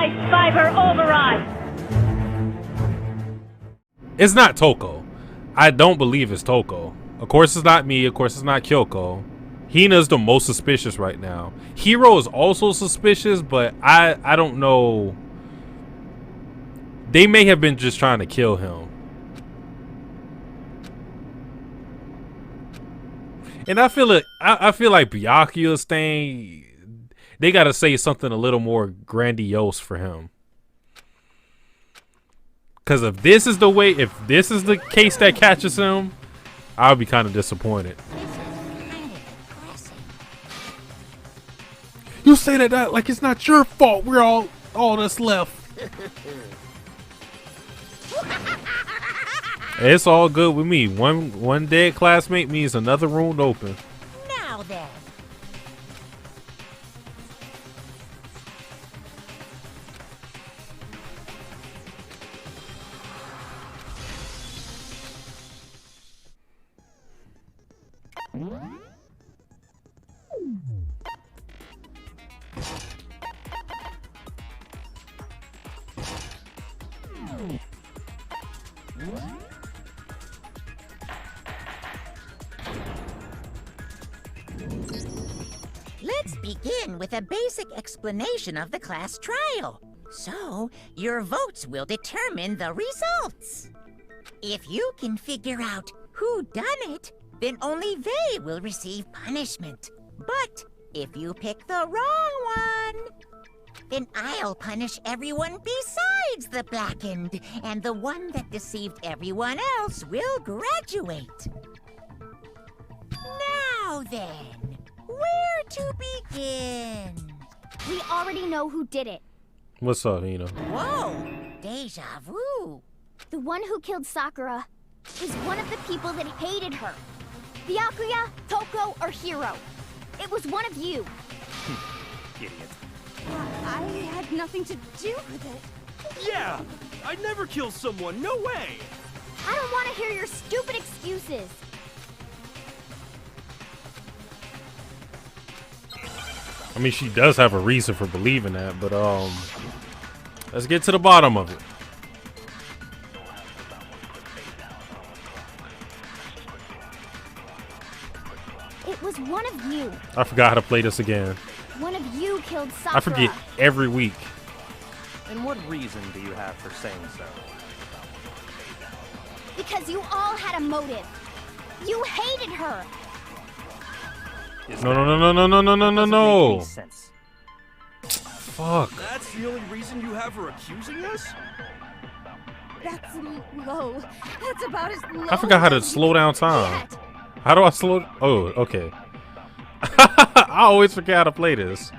Ice Fiber Override! It's not Toko. I don't believe it's Toko. Of course it's not me. Of course it's not Kyoko. Hina's the most suspicious right now. Hiro is also suspicious, but I don't know. They may have been just trying to kill him. And I feel like Byakuya's thing, they gotta say something a little more grandiose for him. Cause if this is the case that catches him, I'll be kind of disappointed. You say that like it's not your fault. We're all that's left. It's all good with me. One dead classmate means another room open. Now then. Let's begin with a basic explanation of the class trial. So, your votes will determine the results. If you can figure out who done it, then only they will receive punishment. But if you pick the wrong one, then I'll punish everyone besides the blackened, and the one that deceived everyone else will graduate. Now then, where to begin? We already know who did it. What's up, Hina? Whoa, deja vu. The one who killed Sakura is one of the people that hated her. Byakuya, Toko, or Hiro. It was one of you. Idiot. I had nothing to do with it. Yeah! I'd never kill someone, no way! I don't want to hear your stupid excuses. I mean, she does have a reason for believing that, but let's get to the bottom of it. It was one of you. I forgot how to play this again. One of you killed Sakura. I forget every week. And what reason do you have for saying so? Because you all had a motive. You hated her. No. Sense. Fuck. That's the only reason you have her accusing us? That's low. That's about as low. I forgot how to slow down time. How do I slow? Oh, okay. I always forget how to play this.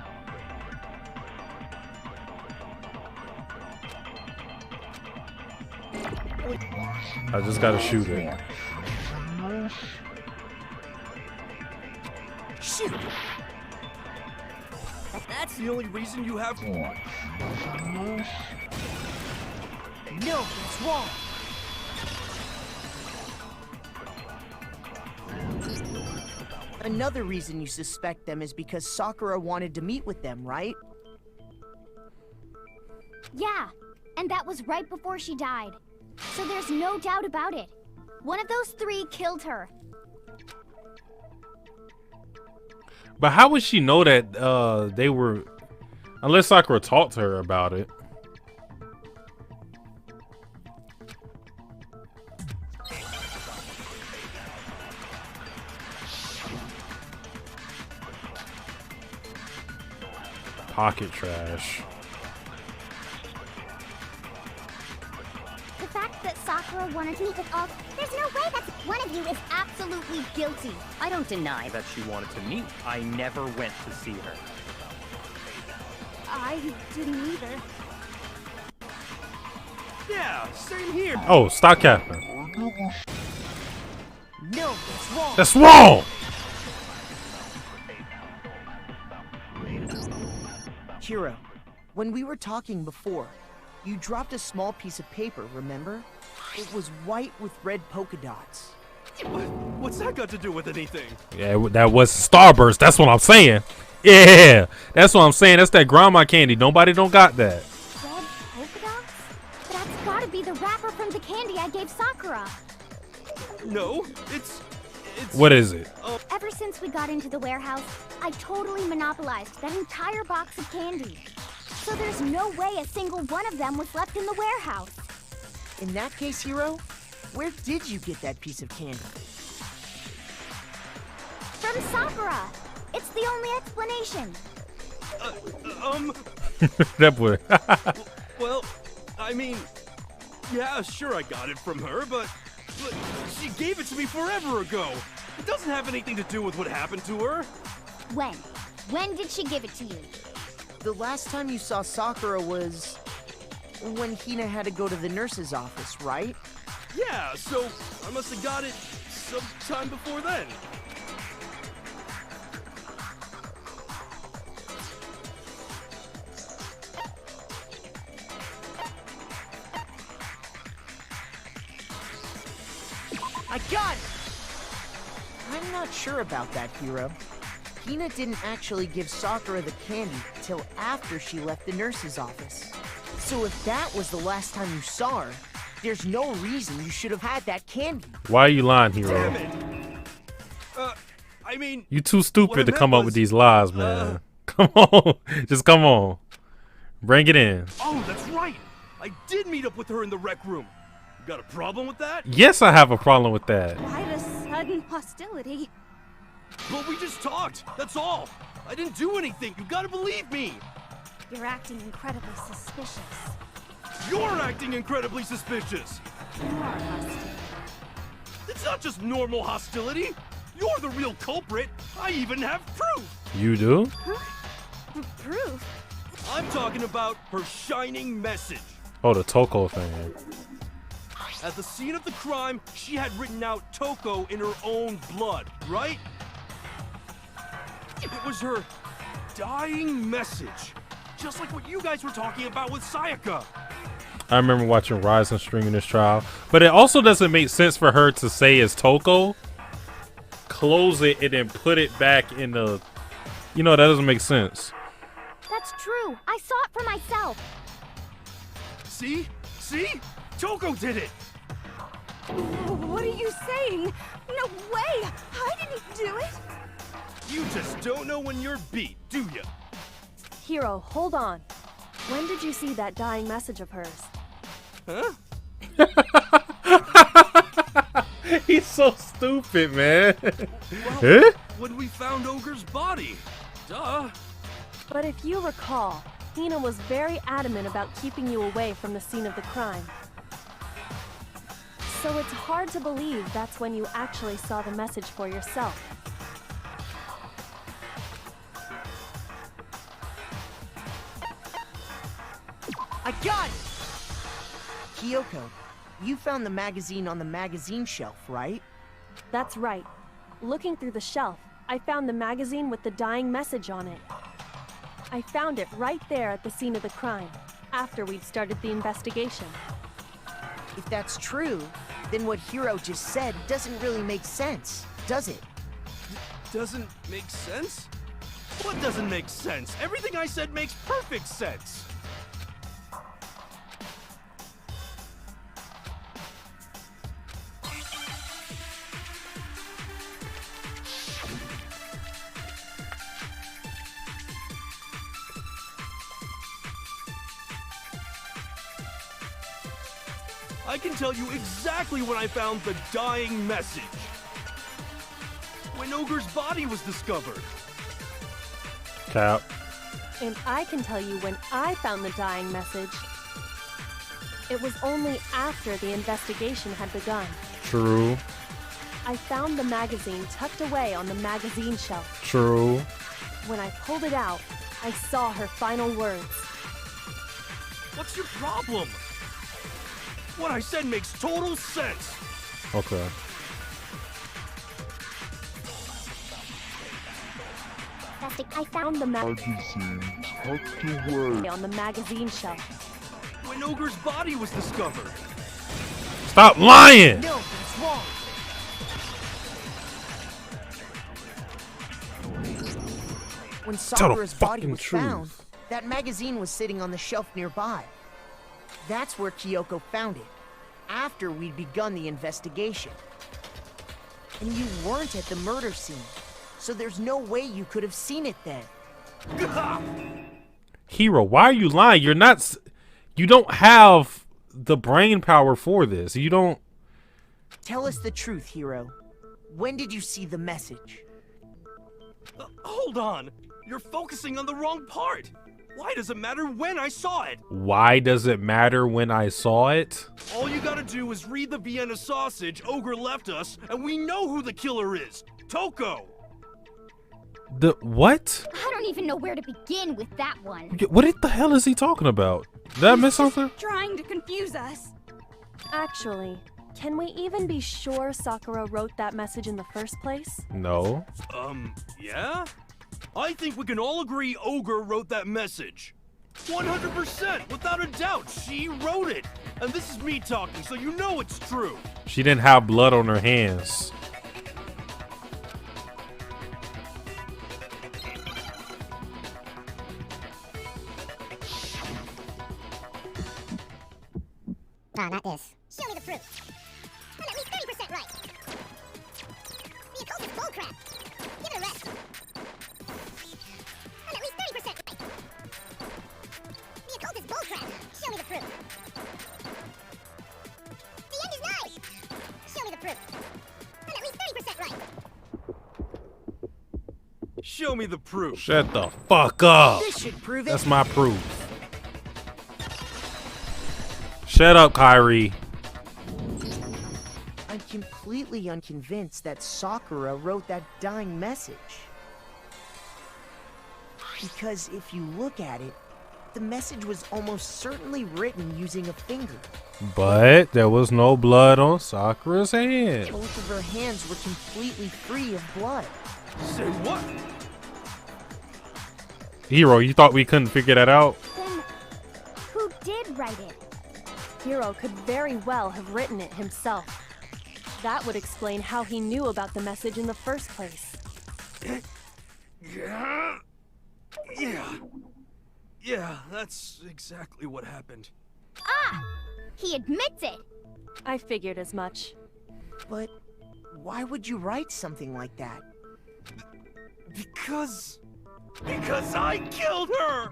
I just gotta shoot it. Shoot! That's the only reason you have... No, that's wrong! Another reason you suspect them is because Sakura wanted to meet with them, right? Yeah, and that was right before she died. So there's no doubt about it. One of those three killed her. But how would she know that they were... Unless Sakura talked to her about it. Pocket trash. The fact that Sakura wanted to meet with all... There's no way that one of you is absolutely guilty. I don't deny That she wanted to meet. I never went to see her. I didn't either. Yeah, same here. Oh, stop capping. No, that's wrong! That's wrong! Hiro, when we were talking before, you dropped a small piece of paper, remember? It was white with red polka dots. What's that got to do with anything? Yeah, that was Starburst. That's what I'm saying. Yeah, that's what I'm saying. That's that grandma candy. Nobody don't got that. gave Sakura. No, it's... What is it? Ever since we got into the warehouse, I totally monopolized that entire box of candy. So there's no way a single one of them was left in the warehouse. In that case, Hiro, where did you get that piece of candy? From Sakura. It's the only explanation. That boy. Well, I mean, yeah, sure I got it from her, but she gave it to me forever ago. It doesn't have anything to do with what happened to her. When? When did she give it to you? The last time you saw Sakura was when Hina had to go to the nurse's office, right? Yeah, so I must have got it sometime before then. I got it! I'm not sure about that, Hiro. Hina didn't actually give Sakura the candy till after she left the nurse's office. So if that was the last time you saw her, there's no reason you should have had that candy. Why are you lying, Hiro? Damn it! I mean... You too stupid to what I come meant up with was, these lies, man. Come on. Just come on. Bring it in. Oh, that's right! I did meet up with her in the rec room. You got a problem with that? Yes, I have a problem with that. Quite a sudden hostility. But we just talked, that's all. I didn't do anything, you gotta believe me. You're acting incredibly suspicious. You're acting incredibly suspicious. You are hostile. It's not just normal hostility. You're the real culprit. I even have proof. You do? Proof? I'm talking about her shining message. Oh, the Toko thing. At the scene of the crime, she had written out Toko in her own blood, right? It was her dying message. Just like what you guys were talking about with Sayaka. I remember watching Ryzen streaming this trial, but it also doesn't make sense for her to say it's Toko, close it, and then put it back in the... You know, that doesn't make sense. That's true. I saw it for myself. See? See? Toko did it! What are you saying? No way! I didn't do it! You just don't know when you're beat, do you? Hiro, hold on. When did you see that dying message of hers? Huh? He's so stupid, man. Well, Huh? when we found Ogre's body. Duh. But if you recall, Hina was very adamant about keeping you away from the scene of the crime. So it's hard to believe that's when you actually saw the message for yourself. I got it! Kyoko, you found the magazine on the magazine shelf, right? That's right. Looking through the shelf, I found the magazine with the dying message on it. I found it right there at the scene of the crime, after we'd started the investigation. If that's true, then what Hiro just said doesn't really make sense, does it? Doesn't make sense? What doesn't make sense? Everything I said makes perfect sense. I can tell you exactly when I found the dying message. When Ogre's body was discovered. Cap. And I can tell you when I found the dying message. It was only after the investigation had begun. True. I found the magazine tucked away on the magazine shelf. True. When I pulled it out, I saw her final words. What's your problem? What I said makes total sense. Okay. I found the magazine on the magazine shelf. When Ogre's body was discovered. Stop lying! No, that's wrong! When Tell the Sakura's body fucking was truth. found, that magazine was sitting on the shelf nearby. That's where Kyoko found it. after we'd begun the investigation. And you weren't at the murder scene, so there's no way you could have seen it then. Hero, why are you lying? You're not. You don't have the brain power for this. You don't. Tell us the truth, Hero. When did you see the message? Hold on. You're focusing on the wrong part. Why does it matter when I saw it? Why does it matter when I saw it? All you gotta do is read the Vienna sausage Ogre left us, and we know who the killer is. Toko! The what? I don't even know where to begin with that one. What the hell is he talking about? Did I miss something? Trying to confuse us. Actually, can we even be sure Sakura wrote that message in the first place? No. Yeah? I think we can all agree Ogre wrote that message. 100%, without a doubt, she wrote it. And this is me talking, so you know it's true. She didn't have blood on her hands. Ah, not this. Show me the proof. I'm at least 30% right. The occult is bullcrap. Give it a rest. I'm at least 30% right. The occult is bullcrap. Show me the proof. The end is nigh. Show me the proof. I'm at least 30% right. Show me the proof. Shut the fuck up. This should prove it. That's my proof. Shut up, Kyrie. I'm completely unconvinced that Sakura wrote that dying message. Because if you look at it, the message was almost certainly written using a finger. But there was no blood on Sakura's hand. Both of her hands were completely free of blood. Say what? Hero, you thought we couldn't figure that out? Then, who did write it? Hero could very well have written it himself. That would explain how he knew about the message in the first place. Yeah, that's exactly what happened. Ah! He admits it! I figured as much. But why would you write something like that? Because I killed her!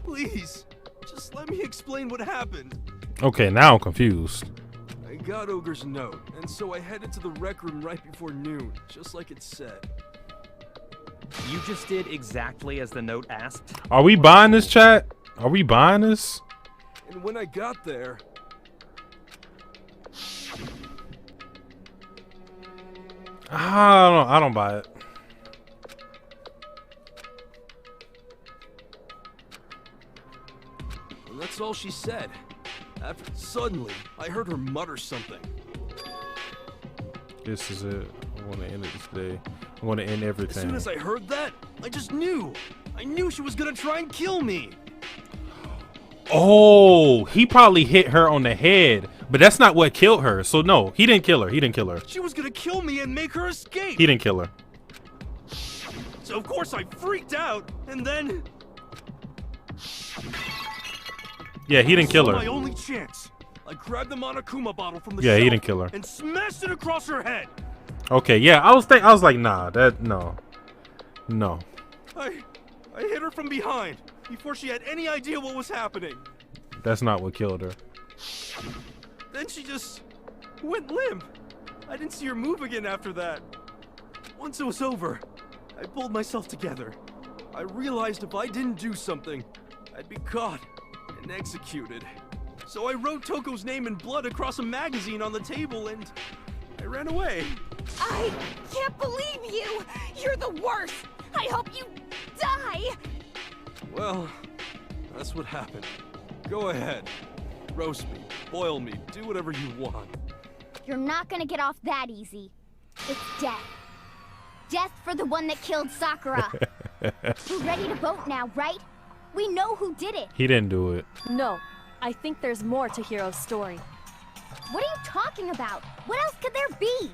Please, just let me explain what happened. Okay, now I'm confused. I got Ogre's note, and so I headed to the rec room right before noon, just like it said. You just did exactly as the note asked? Are we buying this, chat? Are we buying this? And when I got there... I don't buy it. And that's all she said. Suddenly, I heard her mutter something. This is it. I want to end it today. I want to end everything. As soon as I heard that, I just knew. I knew she was gonna try and kill me. Oh, he probably hit her on the head, but that's not what killed her. So no, he didn't kill her. He didn't kill her. She was gonna kill me and make her escape. He didn't kill her. So of course I freaked out, and then... Yeah, he didn't kill My her. only chance. I grabbed the Monokuma bottle from the Yeah, shelf he didn't kill her. and smashed it across her head. Okay, yeah, I was like, nah, no. I hit her from behind before she had any idea what was happening. That's not what killed her. Then she just went limp. I didn't see her move again after that. Once it was over, I pulled myself together. I realized if I didn't do something, I'd be caught and executed. So I wrote Toko's name in blood across a magazine on the table and I ran away. I can't believe you! You're the worst! I hope you die! Well, that's what happened. Go ahead. Roast me, boil me, do whatever you want. You're not gonna get off that easy. It's death. Death for the one that killed Sakura. We're ready to vote now, right? We know who did it. He didn't do it. No, I think there's more to Hiro's story. What are you talking about? What else could there be?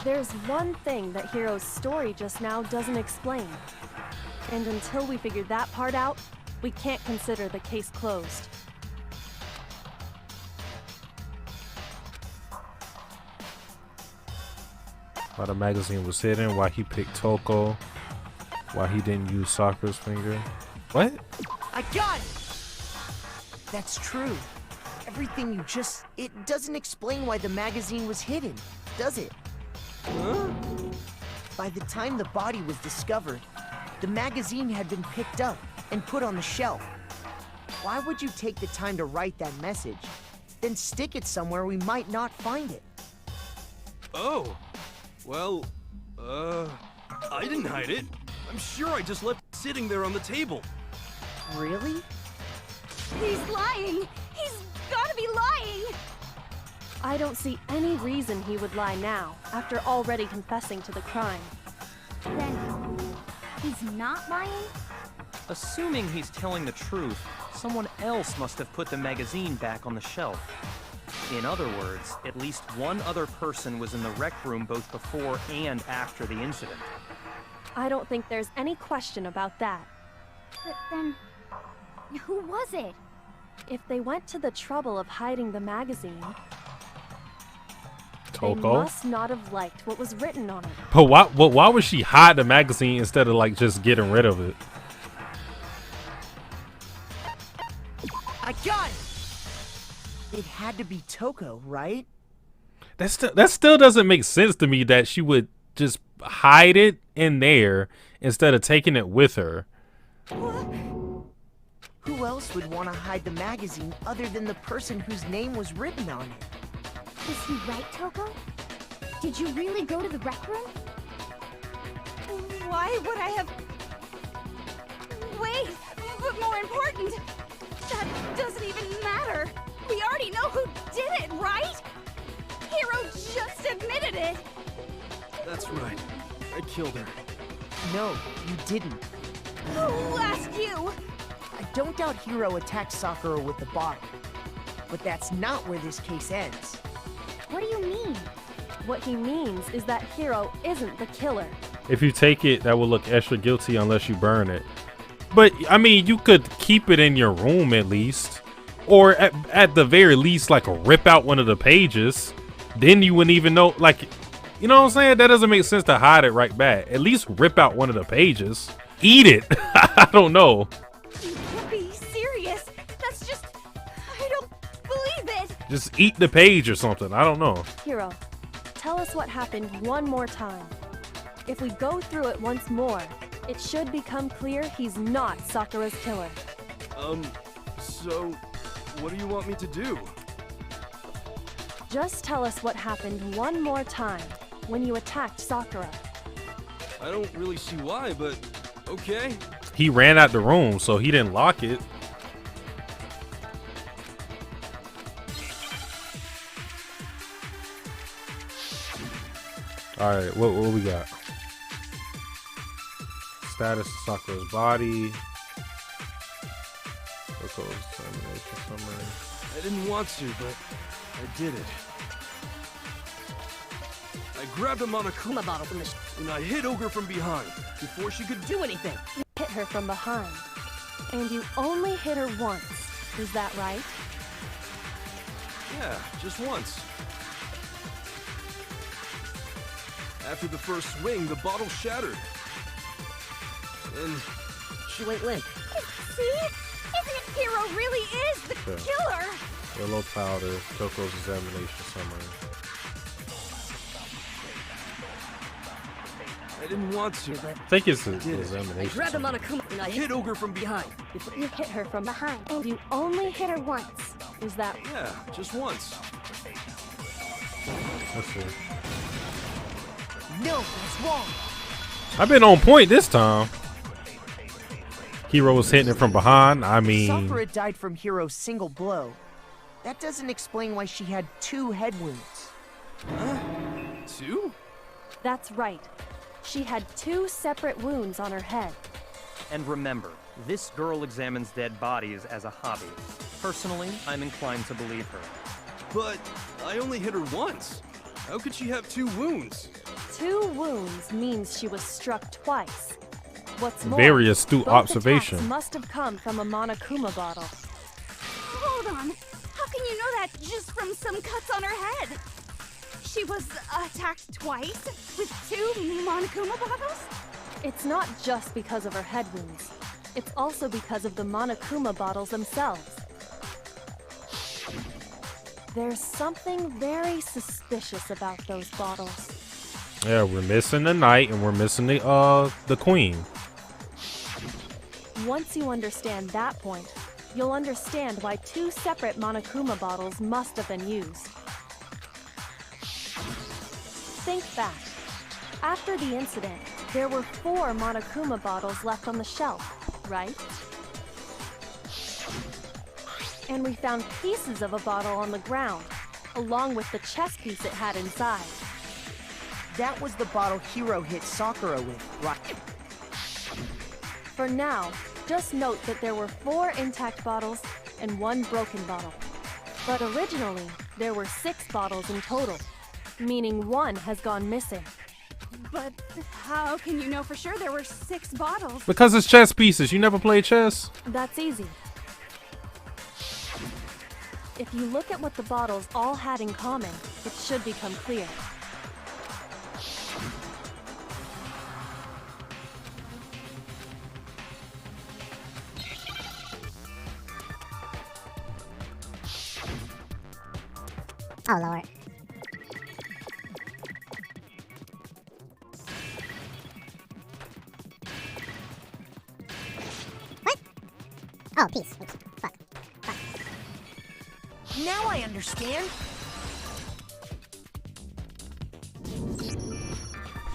There's one thing that Hiro's story just now doesn't explain. And until we figure that part out, we can't consider the case closed. Why the magazine was hidden, why he picked Toko, why he didn't use Sakura's finger. What? I got it! That's true. Everything you just... It doesn't explain why the magazine was hidden, does it? Huh? By the time the body was discovered, the magazine had been picked up and put on the shelf. Why would you take the time to write that message, then stick it somewhere we might not find it? Oh. Well, I didn't hide it. I'm sure I just left it sitting there on the table. Really? He's lying! He's gotta be lying! I don't see any reason he would lie now, after already confessing to the crime. Then, he's not lying? Assuming he's telling the truth, someone else must have put the magazine back on the shelf. In other words, at least one other person was in the rec room both before and after the incident. I don't think there's any question about that. But then, who was it? If they went to the trouble of hiding the magazine, they Toko? must not have liked what was written on it. But why would she hide the magazine instead of like just getting rid of it? I got it! It had to be Toko, right? That still doesn't make sense to me that she would just hide it in there instead of taking it with her. Who else would want to hide the magazine other than the person whose name was written on it? Is he right, Toko? Did you really go to the rec room? Why would I have... Wait, but more important, that doesn't even matter. We already know who did it, right? Hiro just admitted it. That's right. I killed her. No, you didn't. Who asked you? I don't doubt Hiro attacked Sakura with the bottle. But that's not where this case ends. What do you mean? What he means is that Hiro isn't the killer. If you take it, that will look extra guilty unless you burn it. But I mean, you could keep it in your room at least, or at the very least, like rip out one of the pages. Then you wouldn't even know. Like, you know what I'm saying? That doesn't make sense to hide it right back. At least rip out one of the pages. Eat it. I don't know. You can't be serious. That's just... I don't believe it. Just eat the page or something. I don't know. Hiro, tell us what happened one more time. If we go through it once more, it should become clear he's not Sakura's killer. So, what do you want me to do? Just tell us what happened one more time when you attacked Sakura. I don't really see why, but okay. He ran out the room, so he didn't lock it. All right, what we got? Status of Sakura's body. Toko's examination summary. I didn't want to, but I did it. I grabbed a Monokuma bottle from the and I hit Ogre from behind before she could do anything. You hit her from behind. And you only hit her once. Is that right? Yeah, just once. After the first swing, the bottle shattered. And she went limp. See? Isn't it Hiro really is the killer? Yellow powder. Toko's examination summary. I didn't want to. I think it's the examination. Grabbed him on a kuma and I hit Ogre from behind. You hit her from behind. And you only hit her once. Is that... Yeah, just once. Let's see. No, that's wrong. I've been on point this time. Hiro was hitting it from behind. I mean, Sakura died from Hiro's single blow. That doesn't explain why she had 2 head wounds. Huh? 2? That's right. She had 2 separate wounds on her head. And remember, this girl examines dead bodies as a hobby. Personally, I'm inclined to believe her. But I only hit her once. How could she have 2 wounds? 2 wounds means she was struck twice. What's more, very astute both observation. attacks must have come from a Monokuma bottle. Hold on. How can you know that just from some cuts on her head? She was attacked twice with 2 Monokuma bottles? It's not just because of her head wounds. It's also because of the Monokuma bottles themselves. There's something very suspicious about those bottles. Yeah, we're missing the knight and we're missing the queen. Once you understand that point, you'll understand why 2 separate Monokuma bottles must have been used. Think back. After the incident, there were 4 Monokuma bottles left on the shelf, right? And we found pieces of a bottle on the ground, along with the chess piece it had inside. That was the bottle Hiro hit Sakura with, right? For now, just note that there were 4 intact bottles and 1 broken bottle. But originally, there were 6 bottles in total, meaning 1 has gone missing. But how can you know for sure there were 6 bottles? Because it's chess pieces. You never played chess? That's easy. If you look at what the bottles all had in common, it should become clear. Oh, Lord. What? Oh, peace. Oops. Fuck. Now I understand.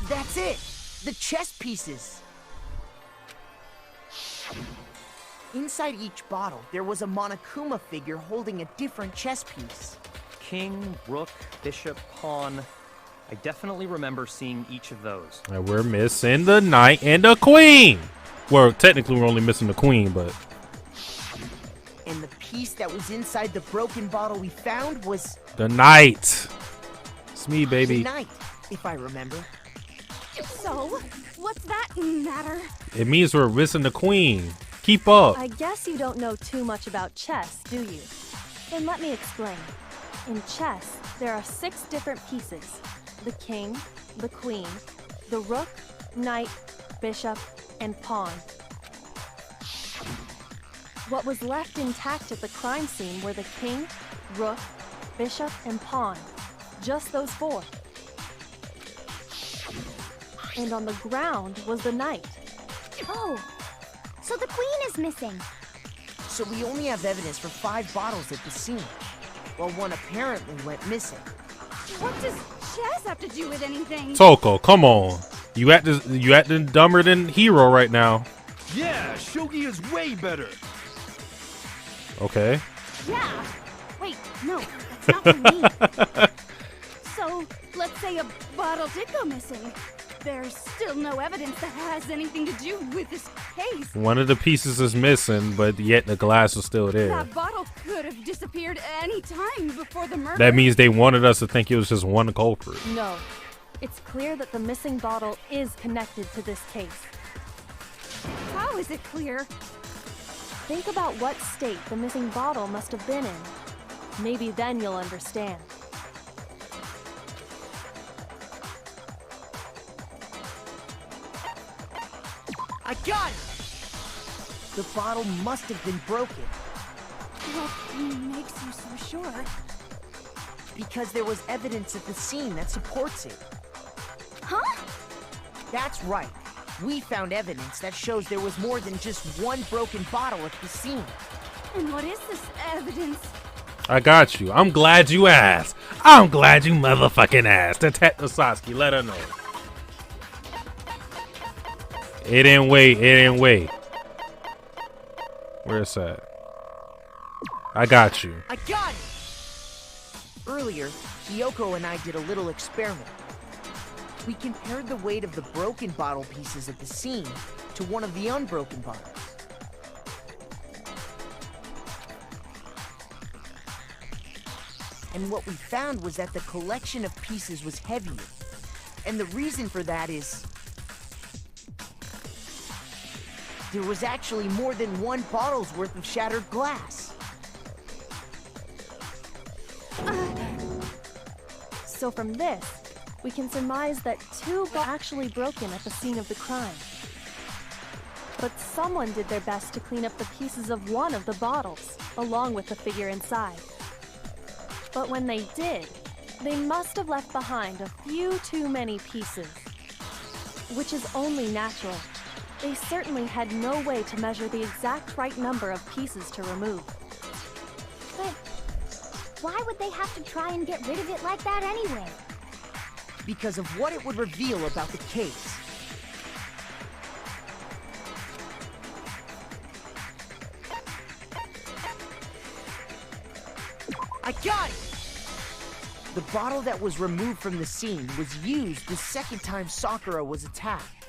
That's it. The chess pieces. Inside each bottle, there was a Monokuma figure holding a different chess piece. King, rook, bishop, pawn. I definitely remember seeing each of those. And we're missing the knight and the queen. Well, technically we're only missing the queen, but... And the piece that was inside the broken bottle we found was... the knight. It's me, the baby. knight, if I remember. So, what's that matter? It means we're missing the queen. Keep up. I guess you don't know too much about chess, do you? Then let me explain. In chess, there are 6 different pieces. The king, the queen, the rook, knight, bishop, and pawn. What was left intact at the crime scene were the king, rook, bishop, and pawn. Just those 4. And on the ground was the knight. Oh, so the queen is missing. So we only have evidence for 5 bottles at the scene, while 1 apparently went missing. What does chess have to do with anything? Toko, come on. You acting dumber than Hiro right now. Yeah, Shogi is way better. Okay. Yeah. Wait, no, that's not what I mean. So, let's say a bottle did go missing. There's still no evidence that has anything to do with this case. One of the pieces is missing, but yet the glass is still there. That bottle could have disappeared any time before the murder. That means they wanted us to think it was just one culprit. No. It's clear that the missing bottle is connected to this case. How is it clear? Think about what state the missing bottle must have been in. Maybe then you'll understand. I got it! The bottle must have been broken. What makes you so sure? Because there was evidence at the scene that supports it. Huh? That's right. We found evidence that shows there was more than just 1 broken bottle at the scene. And what is this evidence? I got you. I'm glad you asked. I'm glad you motherfucking asked. Detective Satsuki, let her know. It didn't wait. It didn't wait. Where's that? I got you. I got it! Earlier, Kyoko and I did a little experiment. We compared the weight of the broken bottle pieces at the scene to one of the unbroken bottles. And what we found was that the collection of pieces was heavier. And the reason for that is... there was actually more than 1 bottle's worth of shattered glass. So from this, we can surmise that two were actually broken at the scene of the crime. But someone did their best to clean up the pieces of one of the bottles, along with the figure inside. But when they did, they must have left behind a few too many pieces. Which is only natural. They certainly had no way to measure the exact right number of pieces to remove. But why would they have to try and get rid of it like that anyway? Because of what it would reveal about the case. I got it! The bottle that was removed from the scene was used the second time Sakura was attacked.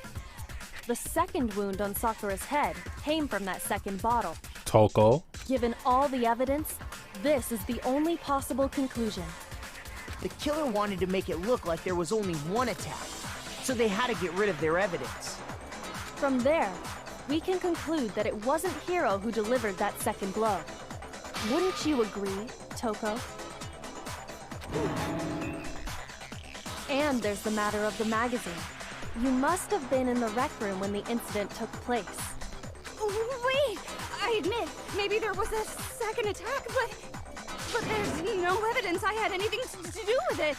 The second wound on Sakura's head came from that second bottle. Toko. Given all the evidence, this is the only possible conclusion. The killer wanted to make it look like there was only one attack, so they had to get rid of their evidence. From there, we can conclude that it wasn't Hiro who delivered that second blow. Wouldn't you agree, Toko? And there's the matter of the magazine. You must have been in the rec room when the incident took place. Wait! I admit, maybe there was a second attack, but there's no evidence I had anything to do with it.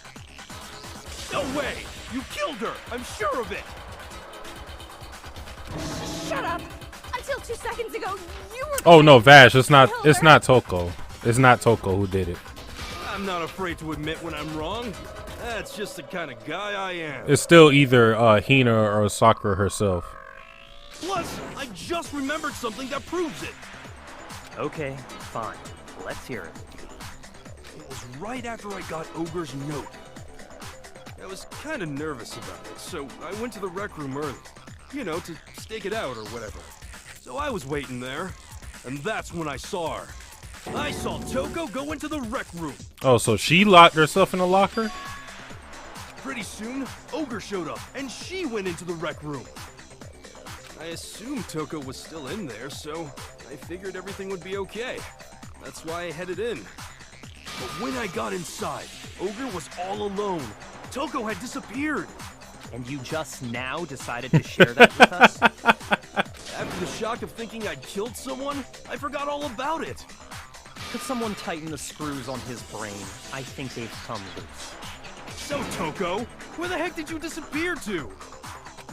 No way! You killed her! I'm sure of it! Shut up! Until 2 seconds ago, you were... Oh no, Vash, it's not Toko. It's not Toko who did it. I'm not afraid to admit when I'm wrong. That's just the kind of guy I am. It's still either Hina or Sakura herself. Plus, I just remembered something that proves it. Okay, fine. Let's hear it. It was right after I got Ogre's note. I was kind of nervous about it, so I went to the rec room early. You know, to stake it out or whatever. So I was waiting there, and that's when I saw her. I saw Toko go into the rec room. Oh, so she locked herself in a locker? Pretty soon, Ogre showed up, and she went into the rec room. I assumed Toko was still in there, so I figured everything would be okay. That's why I headed in. But when I got inside, Ogre was all alone. Toko had disappeared. And you just now decided to share that with us? After the shock of thinking I'd killed someone, I forgot all about it. Could someone tighten the screws on his brain? I think they've come loose. So, Toko, where the heck did you disappear to?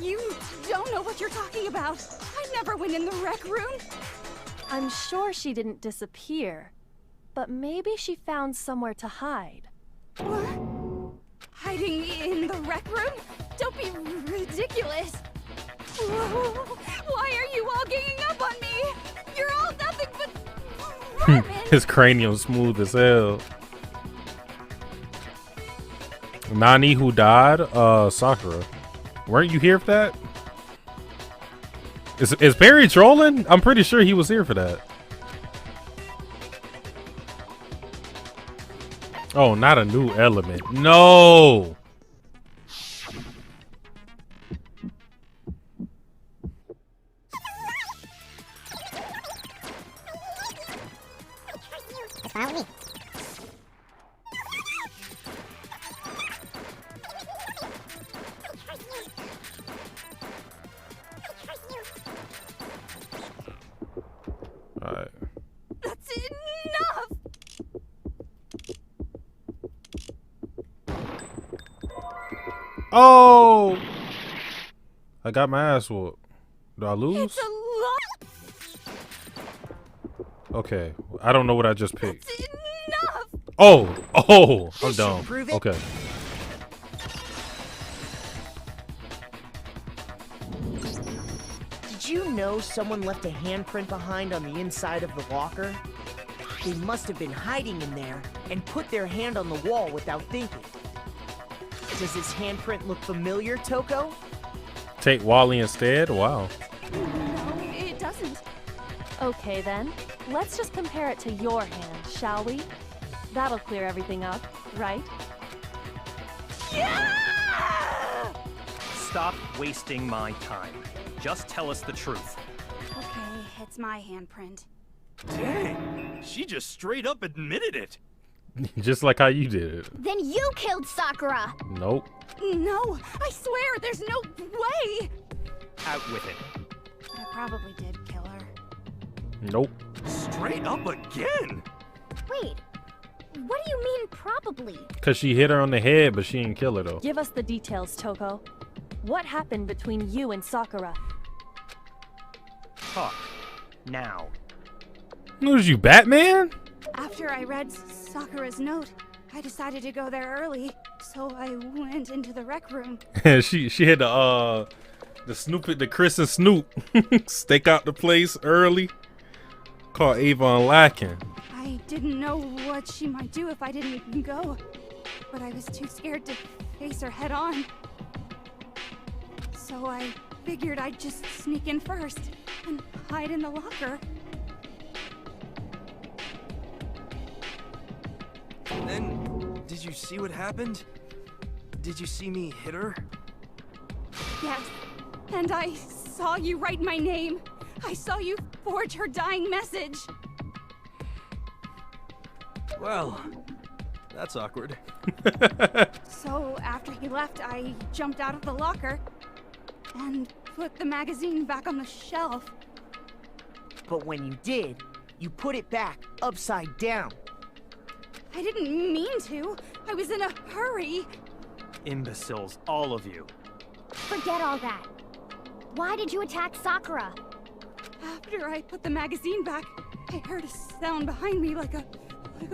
You don't know what you're talking about. I never went in the rec room. I'm sure she didn't disappear, but maybe she found somewhere to hide. What? Hiding in the rec room? Don't be ridiculous. Why are you all ganging up on me? You're all nothing but vermin. His cranium smooth as hell. Nani who died? Sakura. Weren't you here for that? Is Barry trolling? I'm pretty sure he was here for that. Oh, not a new element. No! That's fine with me. Alright. That's enough. Oh! I got my ass whooped. Do I lose? It's a lot. Okay. I don't know what I just picked. That's enough. Oh! Oh! I'm This dumb. should prove it. Okay. Did you know someone left a handprint behind on the inside of the locker? They must have been hiding in there and put their hand on the wall without thinking. Does this handprint look familiar, Toko? Take Wally instead? Wow. No, it doesn't. Okay then, let's just compare it to your hand, shall we? That'll clear everything up, right? Yeah! Stop wasting my time. Just tell us the truth. Okay, it's my handprint. Dang, she just straight up admitted it. Just like how you did it. Then you killed Sakura. Nope. No, I swear, there's no way! Out with it. I probably did kill her. Nope. Straight up again? Wait, what do you mean probably? Cause she hit her on the head, but she didn't kill her though. Give us the details, Toko. What happened between you and Sakura? Talk. Now. Was you Batman? After I read Sakura's note, I decided to go there early, so I went into the rec room. she had the Chris and Snoop stake out the place early. Called Avon Lacking. I didn't know what she might do if I didn't go, but I was too scared to face her head on. So I figured I'd just sneak in first and hide in the locker. And then, did you see what happened? Did you see me hit her? Yes, and I saw you write my name. I saw you forge her dying message. Well, that's awkward. So after he left, I jumped out of the locker and put the magazine back on the shelf. But when you did, you put it back upside down. I didn't mean to. I was in a hurry. Imbeciles, all of you. Forget all that. Why did you attack Sakura? After I put the magazine back, I heard a sound behind me like a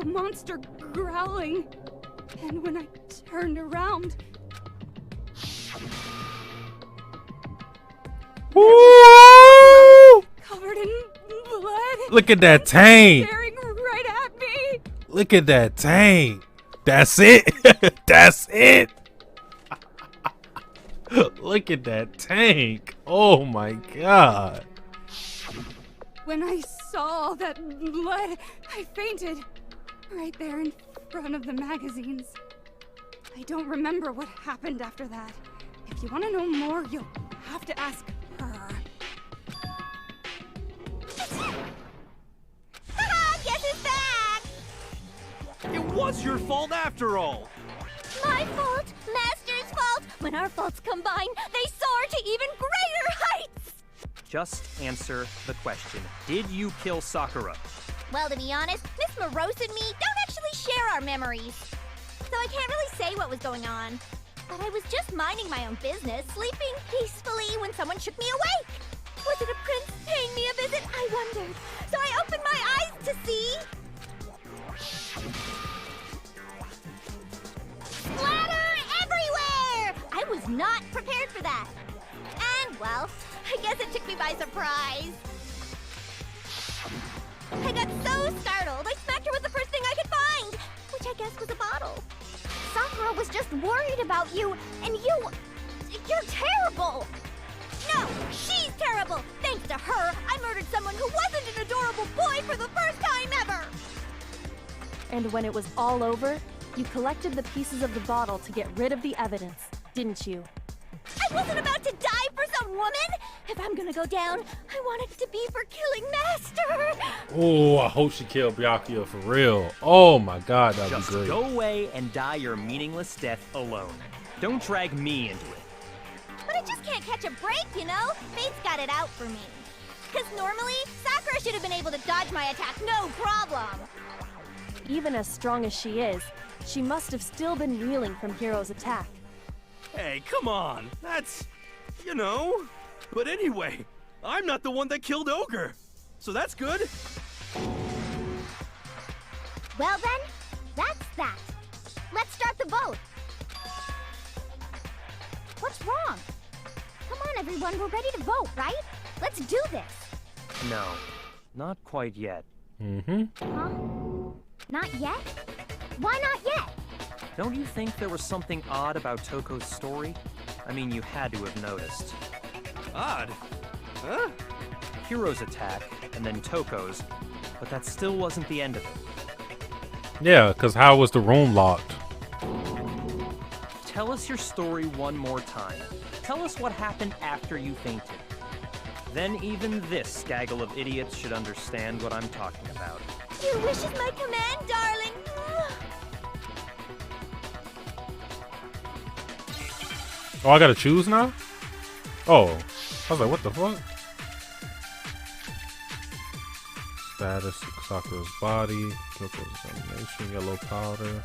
monster growling. And when I turned around, Woo! covered in blood, Look at that tank. staring right at me. Look at that tank. That's it. That's it. Look at that tank. Oh my god. When I saw all that blood, I fainted right there in front of the magazines. I don't remember what happened after that. If you want to know more, you'll have to ask her. Guess it's back! It was your fault after all! My fault, Master's fault. When our faults combine, they soar to even greater heights! Just answer the question. Did you kill Sakura? Well, to be honest, Miss Morose and me don't actually share our memories. So I can't really say what was going on. But I was just minding my own business, sleeping peacefully when someone shook me awake. Was it a prince paying me a visit? I wondered. So I opened my eyes to see... splatter everywhere! I was not prepared for that. And, well, I guess it took me by surprise. I got so startled, I smacked her with the first thing I could find, which I guess was a bottle. Sakura was just worried about you, and you're terrible! No, she's terrible! Thanks to her, I murdered someone who wasn't an adorable boy for the first time ever! And when it was all over, you collected the pieces of the bottle to get rid of the evidence, didn't you? I wasn't about to die for some woman! If I'm gonna go down, I want it to be for killing Master! Oh, I hope she killed Byakuya for real. Oh my god, that'd Just be great. go away and die your meaningless death alone. Don't drag me into it. But I just can't catch a break, you know? Fate's got it out for me. Because normally, Sakura should have been able to dodge my attack, no problem! Even as strong as she is, she must have still been reeling from Hiro's attack. Hey, come on. That's, you know. But anyway, I'm not the one that killed Ogre. So that's good. Well then, that's that. Let's start the vote. What's wrong? Come on, everyone, we're ready to vote, right? Let's do this. No, not quite yet. Mm-hmm. Huh? Not yet? Why not yet? Don't you think there was something odd about Toko's story? I mean, you had to have noticed. Odd. Huh? Hiro's attack, and then Toko's, but that still wasn't the end of it. Yeah, because how was the room locked? Tell us your story one more time. Tell us what happened after you fainted. Then even this gaggle of idiots should understand what I'm talking about. Your wish is my command, darling. Oh, I gotta choose now? Oh. I was like, what the fuck? Status, Sakura's body, Kyoko's examination, yellow powder.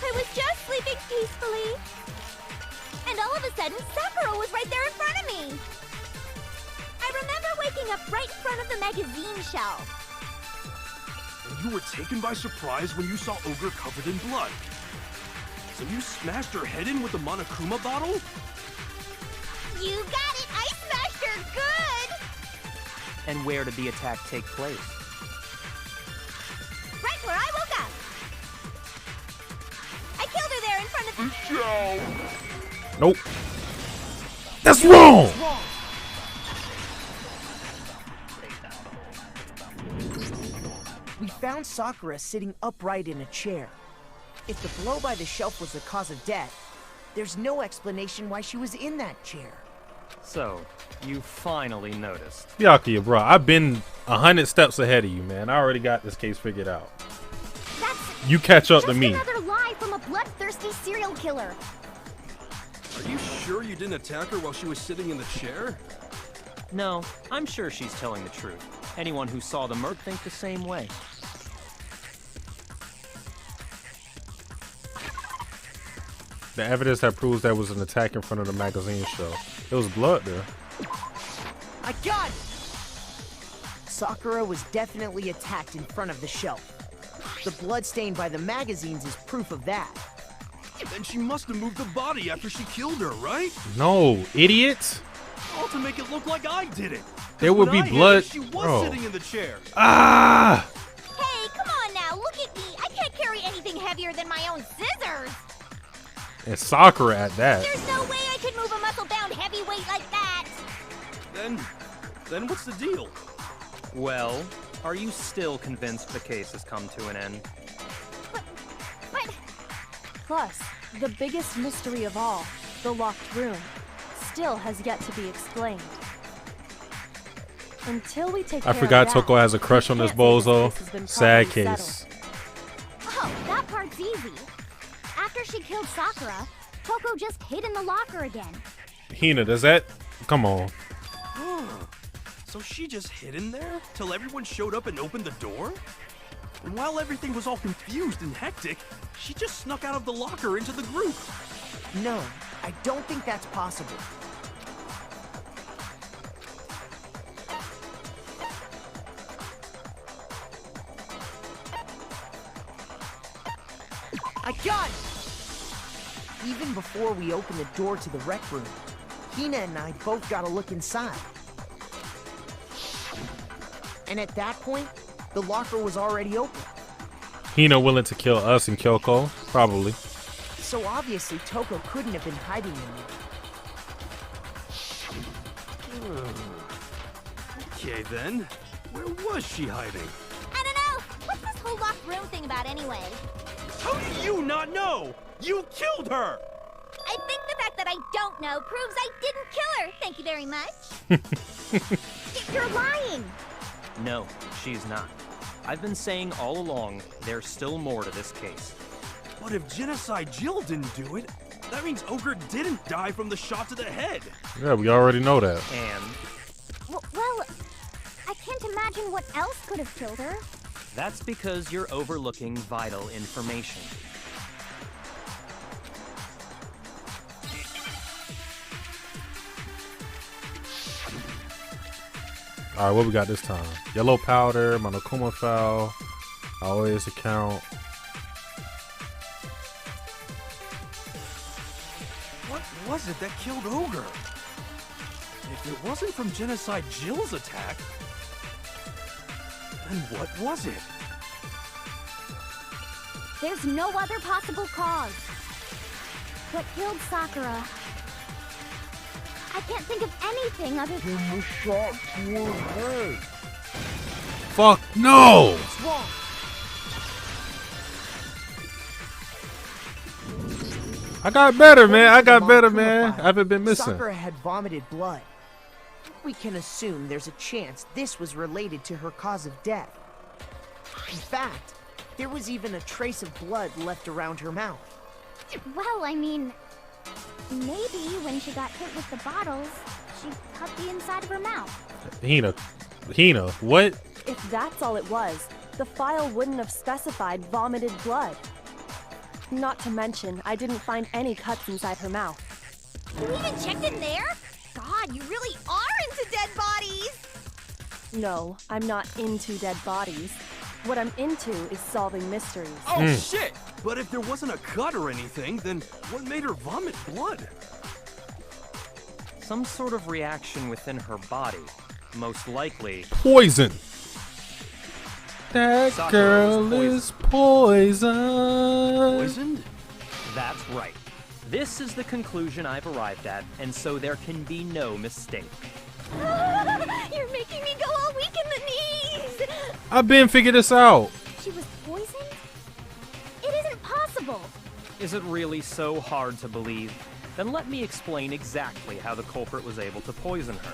I was just sleeping peacefully. And all of a sudden, Sakura was right there in front of me. I remember waking up right in front of the magazine shelf. And you were taken by surprise when you saw Ogre covered in blood. So you smashed her head in with the Monokuma bottle? You got it! I smashed her good! And where did the attack take place? Right where I woke up. I killed her there in front of the... Nope. That's wrong! We found Sakura sitting upright in a chair. If the blow by the shelf was the cause of death, there's no explanation why she was in that chair. So, you finally noticed. Byakuya, bro, I've been 100 steps ahead of you, man. I already got this case figured out. That's You catch up to just me. another lie from a bloodthirsty serial killer. Are you sure you didn't attack her while she was sitting in the chair? No, I'm sure she's telling the truth. Anyone who saw the Merc think the same way. The evidence that proves there was an attack in front of the magazine show. There was blood there. I got it! Sakura was definitely attacked in front of the shelf. The blood stain by the magazines is proof of that. Then she must have moved the body after she killed her, right? No, idiot. All to make it look like I did it. There would When be I hit her, blood. She was Bro. sitting in the chair. Ah! Hey, come on now, look at me. I can't carry anything heavier than my own scissors. And Sakura at that. There's no way I could move a muscle-bound heavyweight like that. Then what's the deal? Well, are you still convinced the case has come to an end? But Plus, the biggest mystery of all, the locked room, still has yet to be explained. Until we take I care forgot of that, Toko has a crush on we this can't say bozo. case has been Sad properly case. settled. oh, that part's easy. After she killed Sakura, Toko just hid in the locker again. Hina, does that? Come on. So she just hid in there till everyone showed up and opened the door? And while everything was all confused and hectic, she just snuck out of the locker into the group. No, I don't think that's possible. I got it! Even before we opened the door to the rec room, Hina and I both got a look inside. And at that point, the locker was already open. Hina willing to kill us and Kyoko? Probably. So obviously Toko couldn't have been hiding in there. Okay then, where was she hiding? I don't know. What's this whole locked room thing about anyway? How do you not know? You killed her! I think the fact that I don't know proves I didn't kill her. Thank you very much. You're lying. No, she's not. I've been saying all along, there's still more to this case. But if Genocide Jill didn't do it, that means Ogre didn't die from the shot to the head. Yeah, we already know that. And Well, I can't imagine what else could have killed her. that's because you're overlooking vital information. Alright, what we got this time? Yellow powder, Monokuma foul, always account. What was it that killed Ogre? If it wasn't from Genocide Jill's attack, then what was it? There's no other possible cause. What killed Sakura? I can't think of anything other than The shot to her head. Fuck no! What's wrong? I got better, man. I got According to better, Monokuma man. file, I haven't been missing. Sakura had vomited blood. We can assume there's a chance this was related to her cause of death. In fact, there was even a trace of blood left around her mouth. Well, I mean, maybe when she got hit with the bottles, she cut the inside of her mouth. Hina, what? If that's all it was, the file wouldn't have specified vomited blood. Not to mention, I didn't find any cuts inside her mouth. You even checked in there? God, you really are into dead bodies! No, I'm not into dead bodies. What I'm into is solving mysteries. Oh, shit! But if there wasn't a cut or anything, then what made her vomit blood? Some sort of reaction within her body. Most likely, Poison. That Sakura girl was is poison. Poisoned? that's right. This is the conclusion I've arrived at, and so there can be no mistake. You're making me go all weak in the knees! I've been figured this out. She was poisoned? It isn't possible! Is it really so hard to believe? Then let me explain exactly how the culprit was able to poison her.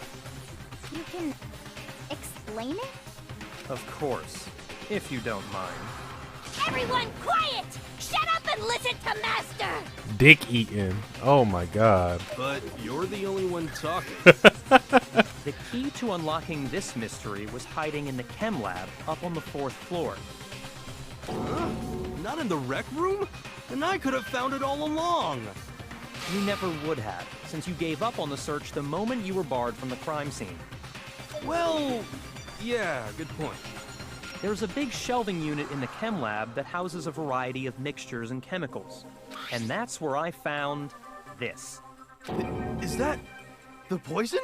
You can explain it? Of course, if you don't mind. Everyone quiet! Shut up and listen to Master! Dick eating. Oh my god. But you're the only one talking. The key to unlocking this mystery was hiding in the chem lab up on the 4th floor. Huh? Not in the rec room? And I could have found it all along. You never would have, since you gave up on the search the moment you were barred from the crime scene. Well, yeah, good point. There's a big shelving unit in the chem lab that houses a variety of mixtures and chemicals. And that's where I found this. Is that the poison?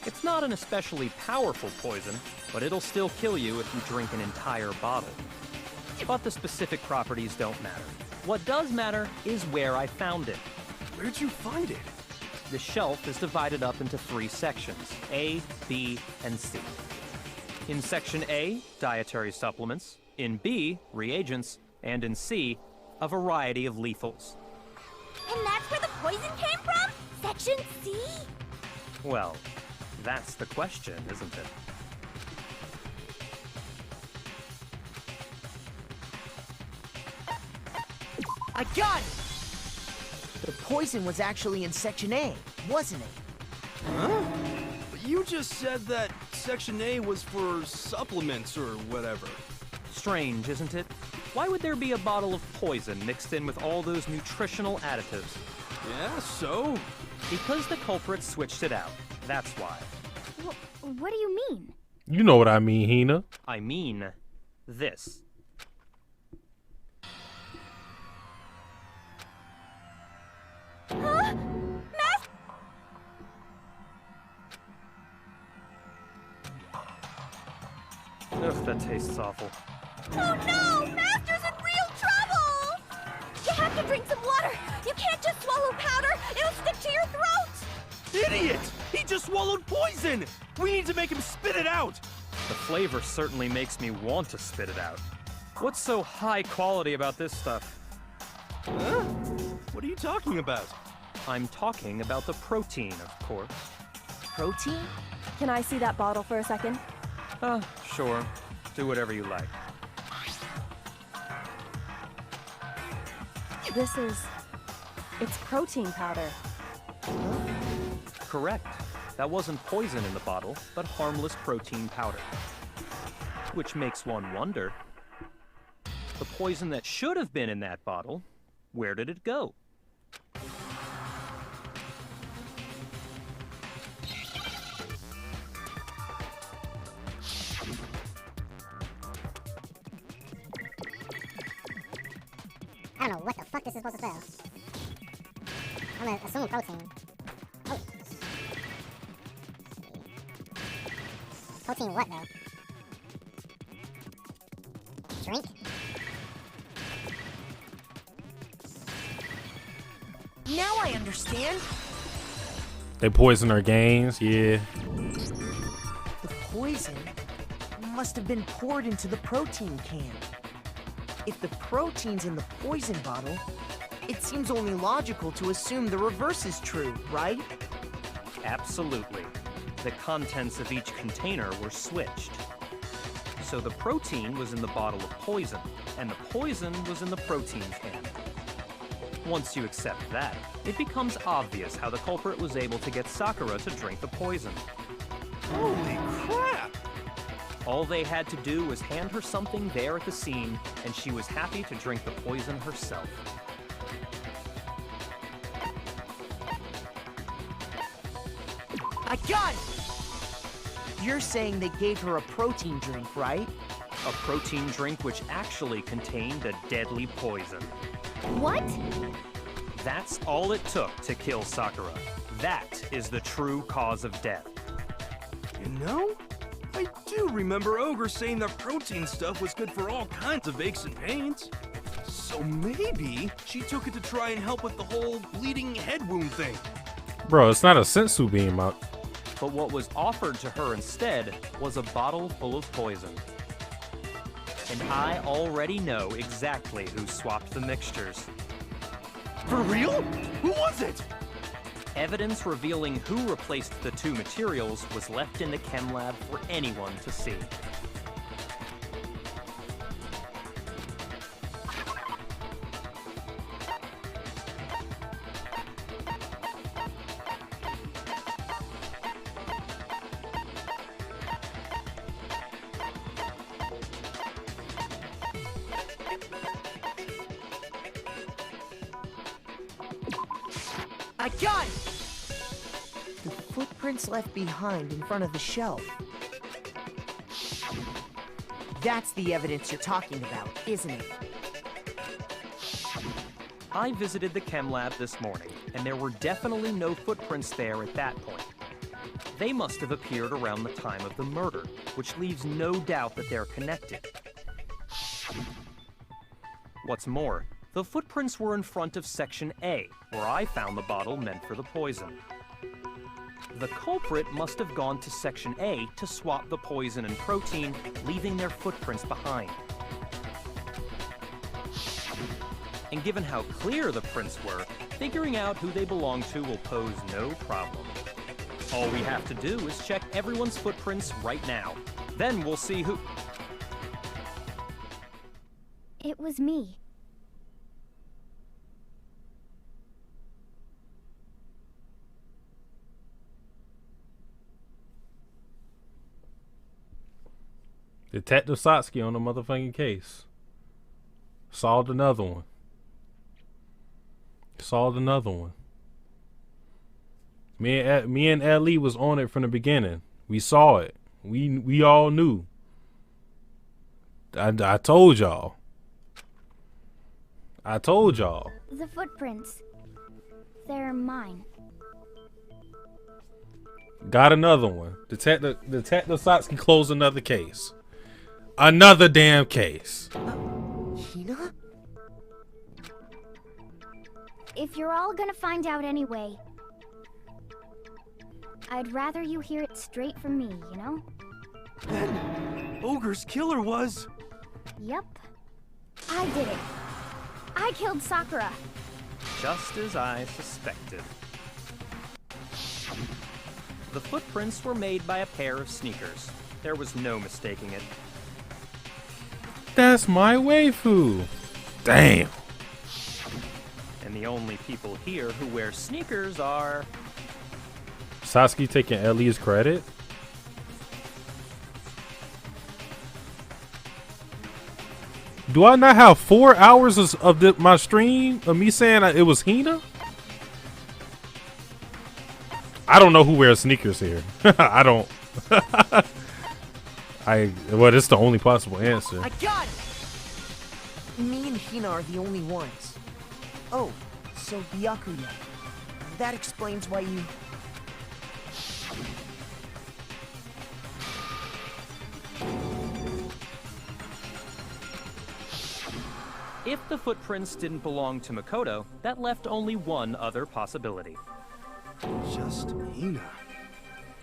It's not an especially powerful poison, but it'll still kill you if you drink an entire bottle. But the specific properties don't matter. What does matter is where I found it. Where'd you find it? The shelf is divided up into 3 sections, A, B, and C. In Section A, dietary supplements. In B, reagents. And in C, a variety of lethals. And that's where the poison came from? Section C? Well, that's the question, isn't it? I got it! The poison was actually in Section A, wasn't it? Huh? But you just said that Section A was for supplements or whatever. Strange, isn't it? Why would there be a bottle of poison mixed in with all those nutritional additives? Yeah, so? Because the culprit switched it out. That's why. What do you mean? You know what I mean, Hina. I mean, this. Huh? Ugh, that tastes awful. Oh no! Master's in real trouble! You have to drink some water! You can't just swallow powder! It'll stick to your throat! Idiot! He just swallowed poison! We need to make him spit it out! The flavor certainly makes me want to spit it out. What's so high quality about this stuff? Huh? What are you talking about? I'm talking about the protein, of course. Protein? Can I see that bottle for a second? Sure. Do whatever you like. It's protein powder. Correct. That wasn't poison in the bottle, but harmless protein powder. Which makes one wonder, the poison that should have been in that bottle, where did it go? I don't know what the fuck this is supposed to spell. I'm gonna assume protein. Oh. Protein what, though? Drink? Now I understand. They poison our gains, yeah. The poison must have been poured into the protein can. If the protein's in the poison bottle, it seems only logical to assume the reverse is true, right? Absolutely. The contents of each container were switched. So the protein was in the bottle of poison, and the poison was in the protein can. Once you accept that, it becomes obvious how the culprit was able to get Sakura to drink the poison. Holy crap! All they had to do was hand her something there at the scene, and she was happy to drink the poison herself. I got it! You're saying they gave her a protein drink, right? A protein drink which actually contained a deadly poison. What? That's all it took to kill Sakura. That is the true cause of death. You know, I do remember Ogre saying that protein stuff was good for all kinds of aches and pains. So maybe she took it to try and help with the whole bleeding head wound thing. Bro, it's not a sensu beam up. But what was offered to her instead was a bottle full of poison. And I already know exactly who swapped the mixtures. For real? Who was it? Evidence revealing who replaced the two materials was left in the chem lab for anyone to see. I got it! The footprints left behind in front of the shelf. That's the evidence you're talking about, isn't it? I visited the chem lab this morning, and there were definitely no footprints there at that point. They must have appeared around the time of the murder, which leaves no doubt that they're connected. What's more, the footprints were in front of Section A, where I found the bottle meant for the poison. The culprit must have gone to Section A to swap the poison and protein, leaving their footprints behind. And given how clear the prints were, figuring out who they belong to will pose no problem. All we have to do is check everyone's footprints right now. Then we'll see who... It was me. Detective Satsuki on the motherfucking case. Solved another one. Solved another one. Me and Ellie was on it from the beginning. We saw it. We all knew. I told y'all. I told y'all. The footprints. They're mine. Got another one. Detective Satsuki closed another case. Another damn case. Hina? If you're all gonna find out anyway, I'd rather you hear it straight from me, you know? Then Ogre's killer was... Yep. I did it. I killed Sakura. Just as I suspected. The footprints were made by a pair of sneakers. There was no mistaking it. That's my waifu. Damn. And the only people here who wear sneakers are... Satsuki taking Ellie's credit? Do I not have 4 hours of my stream of me saying it was Hina? I don't know who wears sneakers here. I don't. Well, it's the only possible answer. I got it! Me and Hina are the only ones. Oh, so Byakuya. That explains why you... If the footprints didn't belong to Makoto, that left only one other possibility. Just Hina.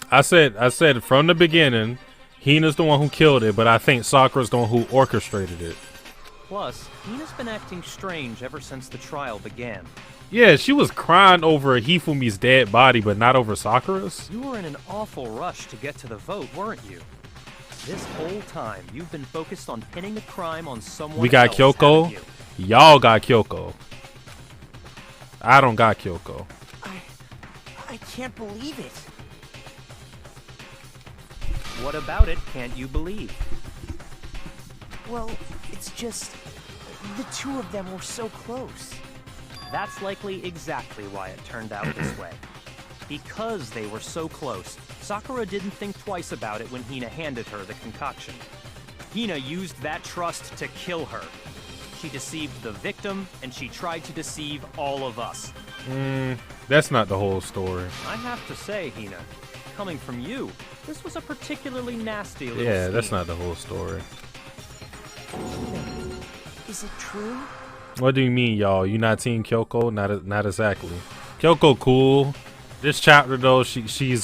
I said from the beginning, Hina's the one who killed it, but I think Sakura's the one who orchestrated it. Plus, Hina's been acting strange ever since the trial began. Yeah, she was crying over Hifumi's dead body, but not over Sakura's. You were in an awful rush to get to the vote, weren't you? This whole time, you've been focused on pinning the crime on someone else. We got Kyoko. haven't you? Y'all got Kyoko. I don't got Kyoko. I can't believe it. What about it can't you believe? Well, it's just the two of them were so close. That's likely exactly why it turned out this way. Because they were so close, Sakura didn't think twice about it when Hina handed her the concoction. Hina used that trust to kill her. She deceived the victim, and she tried to deceive all of us. That's not the whole story. I have to say, Hina, coming from you, this was a particularly nasty little Yeah, scheme. that's not the whole story. Is it true? What do you mean, y'all? You not Team Kyoko? Not exactly. Kyoko cool. This chapter though, she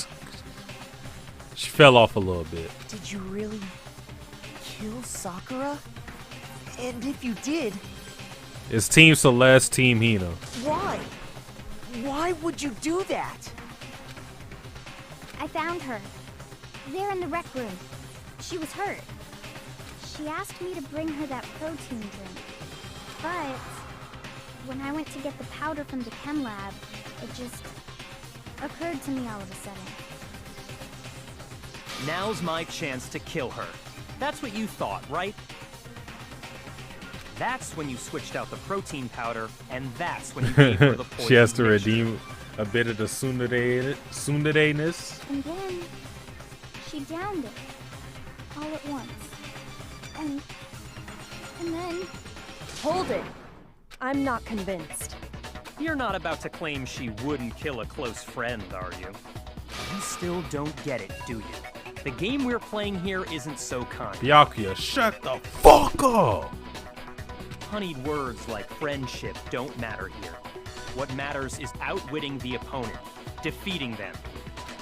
fell off a little bit. Did you really kill Sakura? And if you did, It's Team Celeste, Team Hina. why? Why would you do that? I found her. There in the rec room. She was hurt. She asked me to bring her that protein drink. But when I went to get the powder from the chem lab, it just occurred to me all of a sudden. Now's my chance to kill her. That's what you thought, right? That's when you switched out the protein powder, and that's when you gave her the poison She has to mixture. redeem a bit of the tsundere-ness. And then she downed it all at once. And then Hold it. I'm not convinced. You're not about to claim she wouldn't kill a close friend, are you? You still don't get it, do you? The game we're playing here isn't so kind. Byakuya, shut the fuck up! Honeyed words like friendship don't matter here. What matters is outwitting the opponent, defeating them.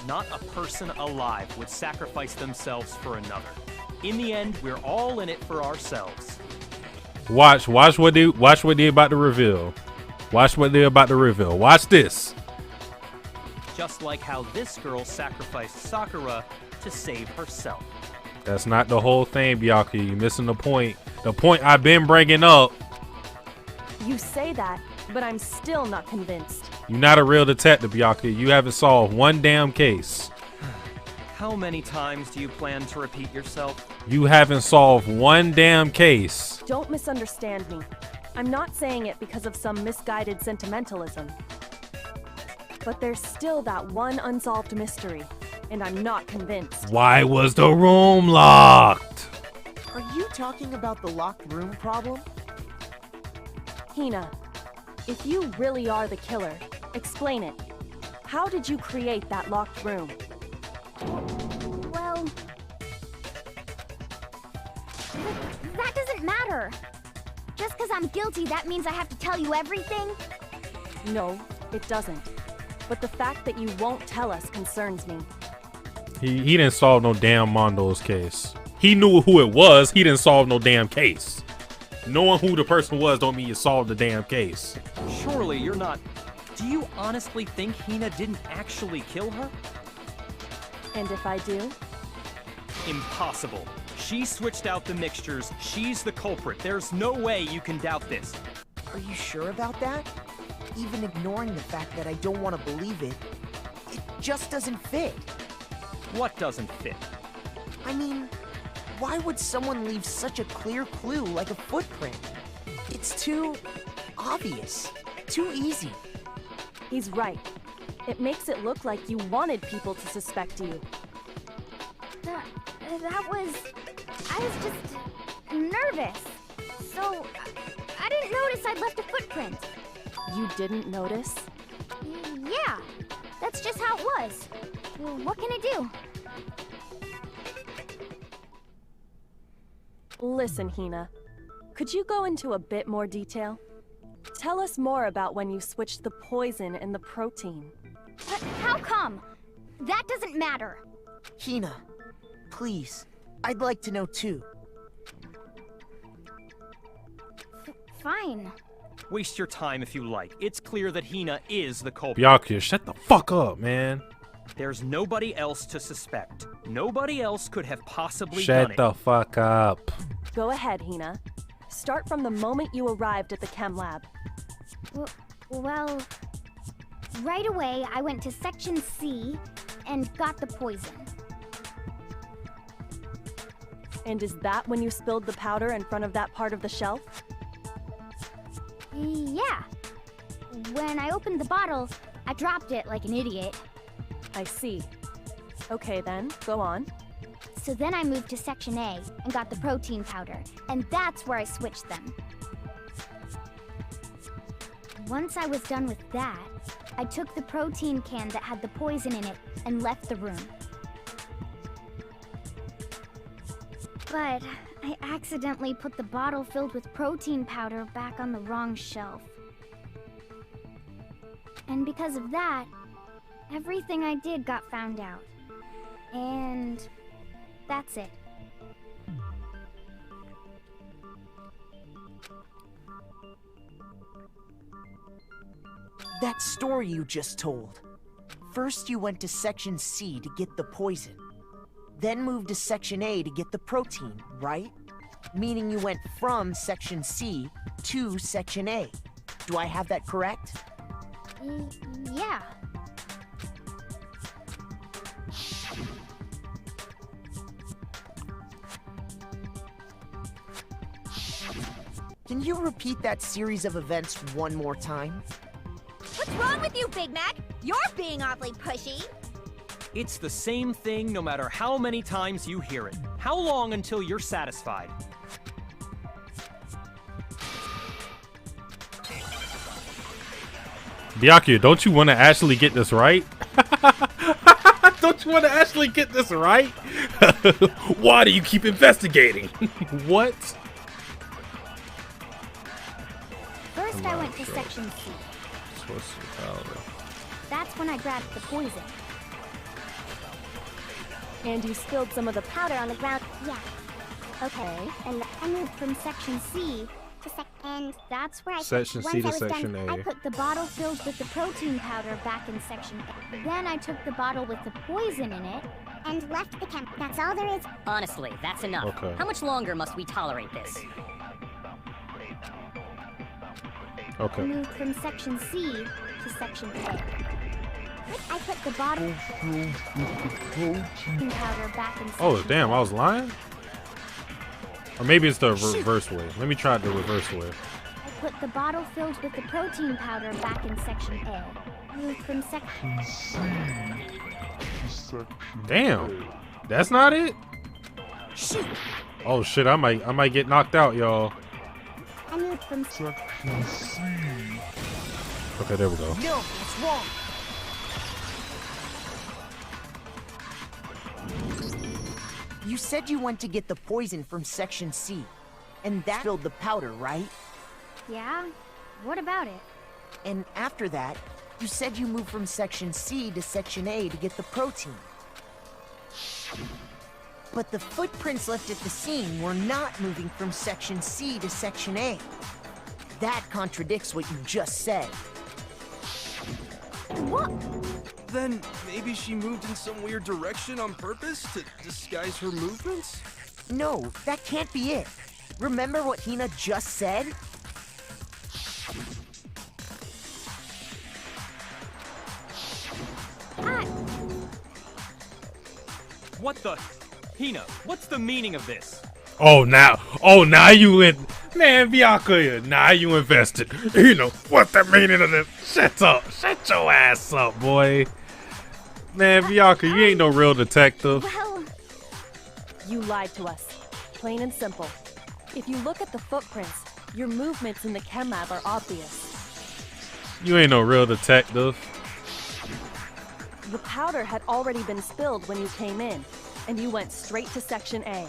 Not a person alive would sacrifice themselves for another. In the end, we're all in it for ourselves. Watch what they about to reveal. Watch what they're about to reveal. Watch this. Just like how this girl sacrificed Sakura to save herself. That's not the whole thing, Byakuya. You're missing the point. The point I've been bringing up. You say that, but I'm still not convinced. You're not a real detective, Byakuya. You haven't solved one damn case. How many times do you plan to repeat yourself? You haven't solved one damn case. Don't misunderstand me. I'm not saying it because of some misguided sentimentalism. But there's still that one unsolved mystery, and I'm not convinced. Why was the room locked? Are you talking about the locked room problem? Hina, if you really are the killer, explain it. How did you create that locked room? well, that doesn't matter. Just because I'm guilty, that means I have to tell you everything? No, it doesn't. But the fact that you won't tell us concerns me. He didn't solve no damn Mondo's case. He knew who it was. He didn't solve no damn case. Knowing who the person was don't mean you solved the damn case. Surely you're not... Do you honestly think Hina didn't actually kill her? And if I do? Impossible. She switched out the mixtures. She's the culprit. There's no way you can doubt this. Are you sure about that? Even ignoring the fact that I don't want to believe it, it just doesn't fit. What doesn't fit? I mean, why would someone leave such a clear clue like a footprint? It's too obvious, too easy. He's right. It makes it look like you wanted people to suspect you. That was... I was just nervous. So, I didn't notice I'd left a footprint. You didn't notice? Yeah, that's just how it was. What can I do? Listen, Hina. Could you go into a bit more detail? Tell us more about when you switched the poison and the protein. But how come? That doesn't matter. Hina, please, I'd like to know too. Fine. Waste your time if you like. It's clear that Hina is the culprit. Byakuya, shut the fuck up, man. There's nobody else to suspect. Nobody else could have possibly done Shut it. the fuck up. Go ahead, Hina. Start from the moment you arrived at the chem lab. Well, Right away, I went to Section C and got the poison. And is that when you spilled the powder in front of that part of the shelf? Yeah. When I opened the bottle, I dropped it like an idiot. I see. Okay then, go on. So then I moved to Section A and got the protein powder, and that's where I switched them. Once I was done with that, I took the protein can that had the poison in it and left the room. But I accidentally put the bottle filled with protein powder back on the wrong shelf. And because of that, everything I did got found out. And that's it. That story you just told. First you went to Section C to get the poison. Then moved to Section A to get the protein, right? Meaning you went from Section C to Section A. Do I have that correct? Yeah. Can you repeat that series of events one more time? What's wrong with you, Big Mac? You're being awfully pushy. It's the same thing no matter how many times you hear it. How long until you're satisfied? Byakuya, don't you want to actually get this right? Don't you want to actually get this right? Why do you keep investigating? What? First, I went to Section C. That's when I grabbed the poison. And you spilled some of the Powder on the ground. Yeah. Okay. And I moved from Section C to and that's where I Section C to Section A. I put the bottle filled with the protein powder back in Section A. Then I took the bottle with the poison in it and left the camp. That's all there is. Honestly, that's enough. Okay. How much longer must we tolerate this? Okay. Moved from Section C to Section A. I put the bottle powder back in Section Oh, damn, I was lying? Or maybe it's the reverse way. Let me try it the reverse way. I put the bottle filled with the protein powder back in Section A. Moved from Section C to Section Damn. That's not it? Shoot! Oh shit, I might get knocked out, y'all. I moved from Section C. Okay, there we go. No, it's wrong. You said you went to get the poison from Section C, and that filled the powder, right? Yeah? What about it? And after that, you said you moved from Section C to Section A to get the protein. But the footprints left at the scene were not moving from Section C to Section A. That contradicts what you just said. What? Then maybe she moved in some weird direction on purpose to disguise her movements? No, that can't be it. Remember what Hina just said? What the? Hina, what's the meaning of this? Oh now you in, man, Byakuya, now you invested. You know what the meaning of this? Shut up, shut your ass up, boy. Man, Byakuya, you ain't no real detective. Well, You lied to us. Plain and simple. If you look at the footprints, your movements in the chem lab are obvious. You ain't no real detective. The powder had already been spilled when you came in, and you went straight to Section A.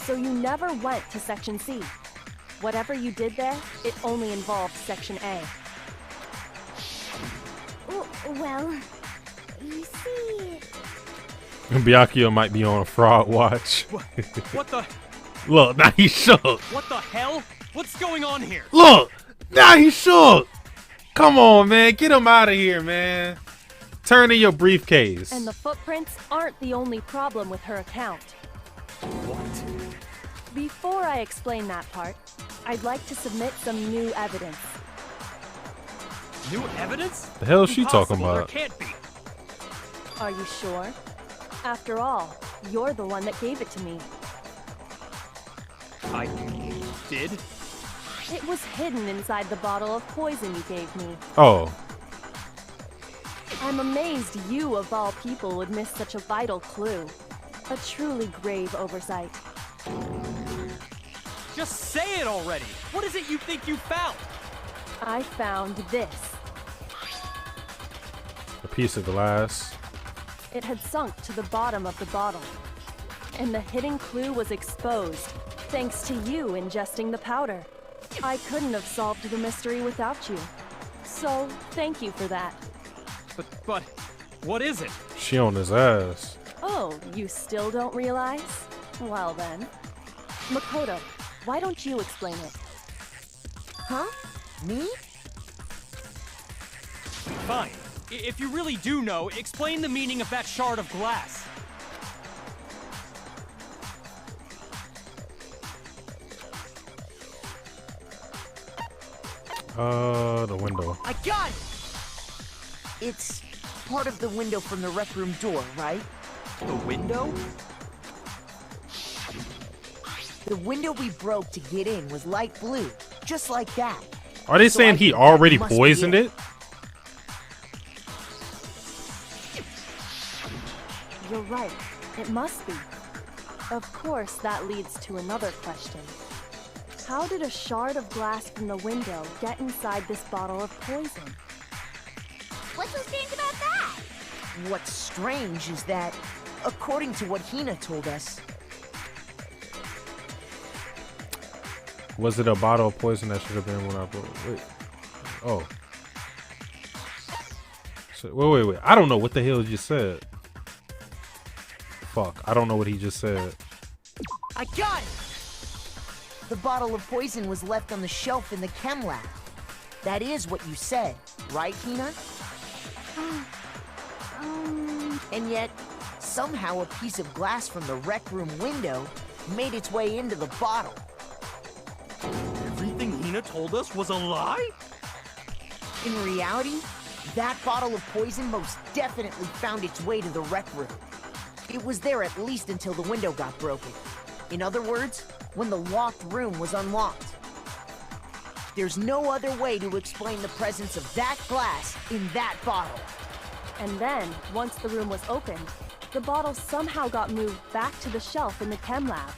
So you never went to Section C. Whatever you did there, it only involved Section A. well, you see... Byakuya might be on a fraud watch. What the? Look, now he shook. What the hell? What's going on here? Look, now he shook. Come on, man, get him out of here, man. Turn in your briefcase. And the footprints aren't the only problem with her account. What? Before I explain that part, I'd like to submit some new evidence. New evidence? The hell is she talking Impossible, about? There can't be. Are you sure? After all, you're the one that gave it to me. I did? It was hidden inside the bottle of poison you gave me. Oh, I'm amazed you, of all people, would miss such a vital clue. A truly grave oversight. Just say it already. What is it you think you found? I found this. a piece of glass. It had sunk to the bottom of the bottle. And the hidden clue was exposed, thanks to you ingesting the powder. I couldn't have solved the mystery without you. So, thank you for that. But, what is it? She on his ass. Oh, you still don't realize? Well then. Makoto, why don't you explain it? Huh? Me? Fine. If you really do know, explain the meaning of that shard of glass. The window. I got it! It's part of the window from the rec room door, right? The window? The window we broke to get in was light blue, just like that. Are they So saying I he think that already must be poisoned it? You're right. It must be. Of course, that leads to another question. How did a shard of glass from the window get inside this bottle of poison? What's so strange about that? What's strange is that, according to what Hina told us, Was it a bottle of poison that should have been when I broke? Wait. Oh. So, wait. I don't know what the hell you just said. Fuck. I don't know what he just said. I got it! The bottle of poison was left on the shelf in the chem lab. That is what you said, right, Hina? And yet, somehow a piece of glass from the rec room window made its way into the bottle. Everything Hina told us was a lie? In reality, that bottle of poison most definitely found its way to the rec room. It was there at least until the window got broken. In other words, when the locked room was unlocked. There's no other way to explain the presence of that glass in that bottle. And then, once the room was opened, the bottle somehow got moved back to the shelf in the chem lab.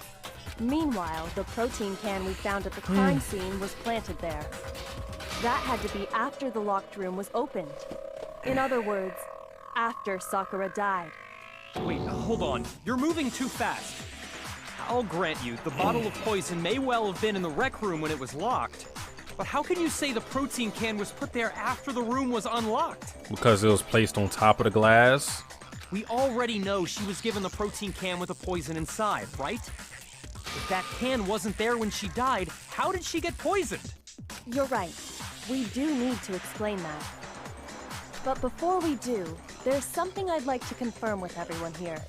Meanwhile, the protein can we found at the crime scene was planted there. That had to be after the locked room was opened. In other words, after Sakura died. Wait, hold on. You're moving too fast. I'll grant you, the bottle of poison may well have been in the rec room when it was locked. But how can you say the protein can was put there after the room was unlocked? Because it was placed on top of the glass. We already know she was given the protein can with the poison inside, right? If that can wasn't there when she died, how did she get poisoned? You're right. We do need to explain that. But before we do, there's something I'd like to confirm with everyone here.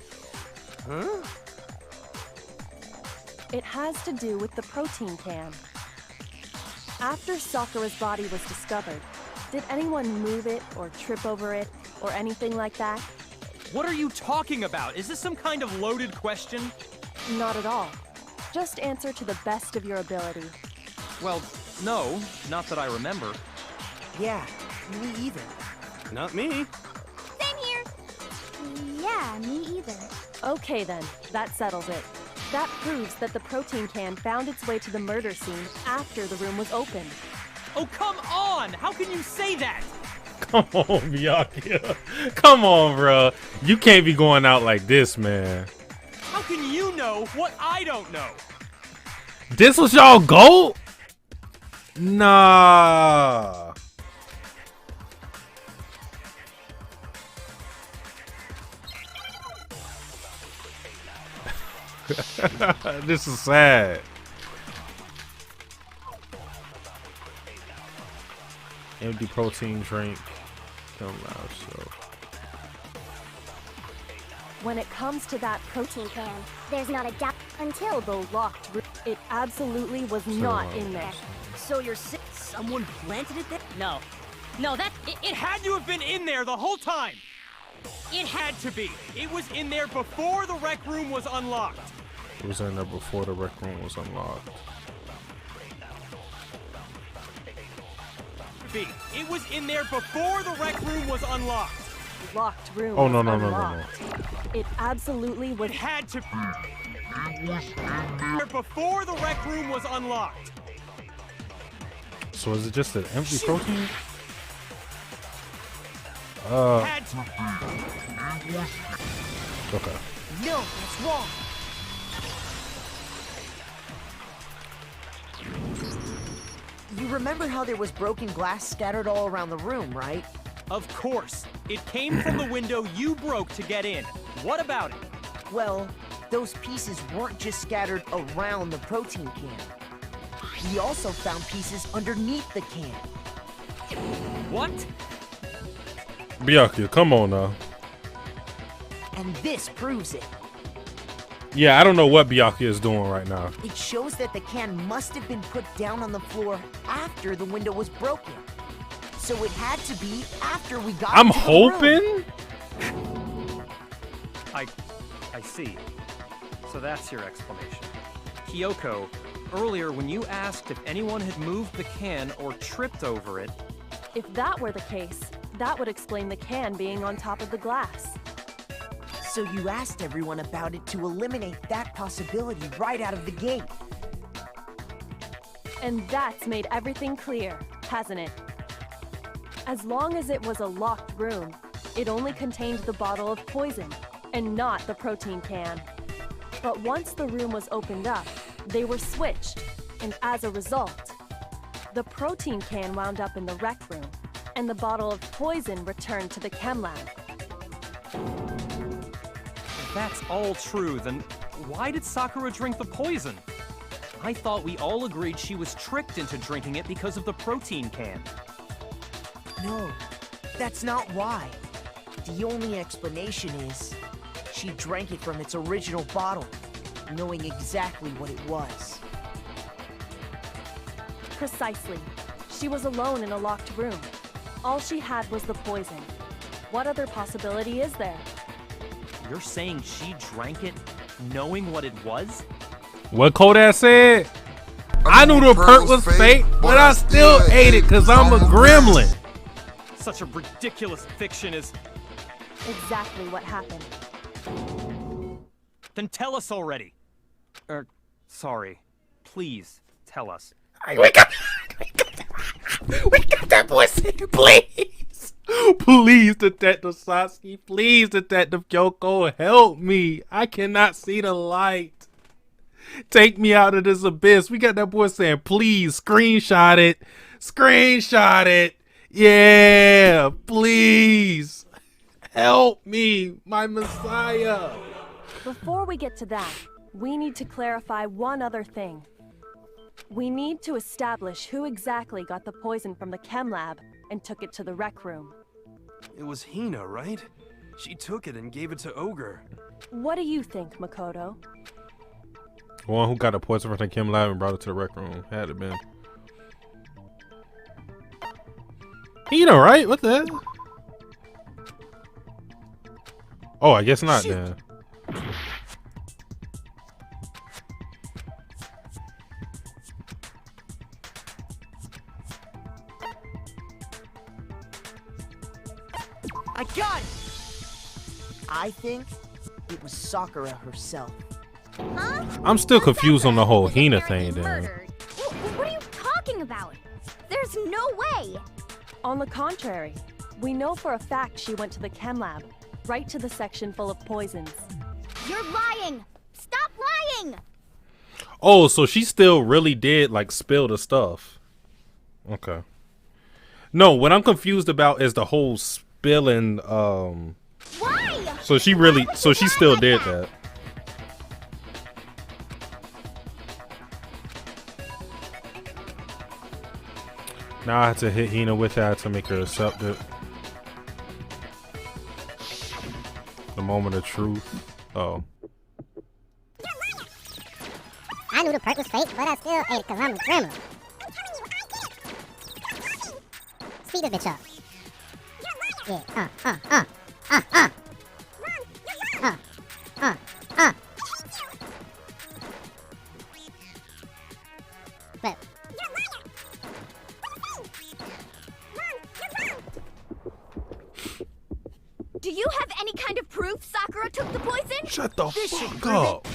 Huh? It has to do with the protein can. After Sakura's body was discovered, did anyone move it or trip over it or anything like that? What are you talking about? Is this some kind of loaded question? Not at all. Just answer to the best of your ability. Well, no, not that I remember. Yeah, me either. Not me. Same here. Yeah, me either. Okay then, that settles it. That proves that the protein can found its way to the murder scene after the room was opened. Oh, come on! How can you say that? Come on, Miyake. Come on, bro. You can't be going out like this, man. How can you know what I don't know? This was y'all goal? Nah. This is sad. Empty protein drink. Come out, so. When it comes to that Protein can. There's not a doubt until the locked room, it absolutely was not in there. So you're sick? Someone planted it there? No. No, It had to have been in there the whole time. It had to be. It was in there before the rec room was unlocked. It was in there before the rec room was unlocked. It was in there before the rec room was unlocked. Locked room. Oh, was no. unlocked. It absolutely would. It had to before the rec room was unlocked. So is it just an empty protein? Had to. Okay. No, that's wrong. You remember how there was broken glass scattered all around the room, right? Of course. It came from the window you broke to get in. What about it? Well, those pieces weren't just scattered around the protein can. We also found pieces underneath the can. What? Byakuya, come on now. And this proves it. Yeah, I don't know what Byakuya is doing right now. It shows that the can must have been put down on the floor after the window was broken. So it had to be after we got I'm into the room. hoping. I see. So that's your explanation. Kyoko, earlier when you asked if anyone had moved the can or tripped over it, If that were the case, that would explain the can being on top of the glass. So you asked everyone about it to eliminate that possibility right out of the gate. And that's made everything clear, hasn't it? As long as it was a locked room, it only contained the bottle of poison, and not the protein can. But once the room was opened up, they were switched, and as a result, the protein can wound up in the rec room, and the bottle of poison returned to the chem lab. if that's all true, then why did Sakura drink the poison? I thought we all agreed she was tricked into drinking it because of the protein can. No, that's not why. The only explanation is she drank it from its original bottle, knowing exactly what it was. Precisely. She was alone in a locked room. All she had was the poison. What other possibility is there? You're saying she drank it knowing what it was? What Kodak said? I knew the perk was fake, but I still ate it because I'm a gremlin. Such a ridiculous fiction is... Exactly what happened. Then tell us already. Sorry. Please, tell us. We got that boy saying, please. Please, Detective Satsuki. Please, Detective Kyoko, help me. I cannot see the light. Take me out of this abyss. We got that boy saying, please, screenshot it. Screenshot it. Yeah, please. Help me, my messiah. Before we get to that, we need to clarify one other thing. We need to establish who exactly got the poison from the chem lab and took it to the rec room. It was Hina, right? She took it and gave it to Ogre. What do you think, Makoto? The one who got the poison from the chem lab and brought it to the rec room. Had it been. Hina, right? What the hell? Oh, I guess not then. I got it! I think it was Sakura herself. Huh? I'm still confused on the whole Sakura Hina was thing apparently then. murdered. What are you talking about? There's no way! On the contrary, we know for a fact she went to the chem lab, right to the section full of poisons. You're lying! Stop lying! Oh, so she still really did like spill the stuff. Okay. No, what I'm confused about is the whole spilling. Why? So she really, so she still did that. Now I have to hit Hina with that to make her accept it. The moment of truth. Oh. I knew the perk was fake, but I still ate it because I'm a gremlin. Speed this bitch up. Yeah, But Do you have any kind of proof Sakura took the poison? Shut the fuck up.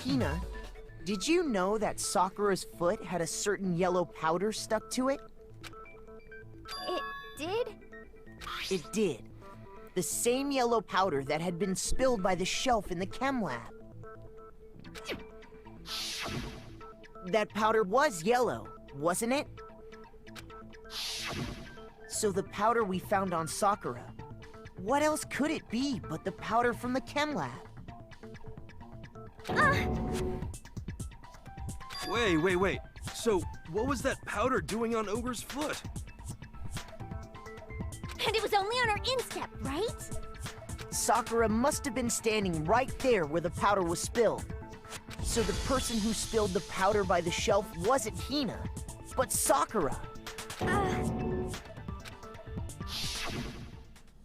Hina, did you know that Sakura's foot had a certain yellow powder stuck to it? It did? It did. The same yellow powder that had been spilled by the shelf in the chem lab. That powder was yellow, wasn't it? So the powder we found on Sakura, what else could it be but the powder from the chem lab? Wait. So, what was that powder doing on Ogre's foot? And it was only on her instep, right? Sakura must have been standing right there where the powder was spilled. So the person who spilled the powder by the shelf wasn't Hina, but Sakura.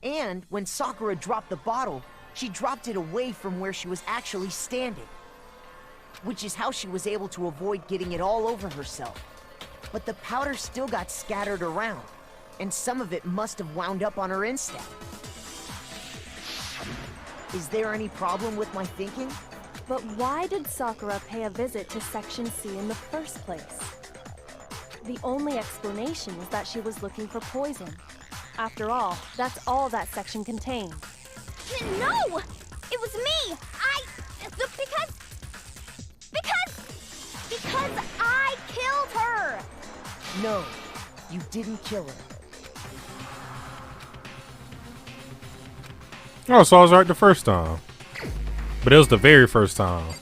And when Sakura dropped the bottle, she dropped it away from where she was actually standing. Which is how she was able to avoid getting it all over herself. But the powder still got scattered around, and some of it must have wound up on her instep. Is there any problem with my thinking? But why did Sakura pay a visit to Section C in the first place? The only explanation is that she was looking for poison. After all, that's all that section contained. No! It was me! Because I killed her! No, you didn't kill her. Oh, so I was right the first time. But it was the very first time.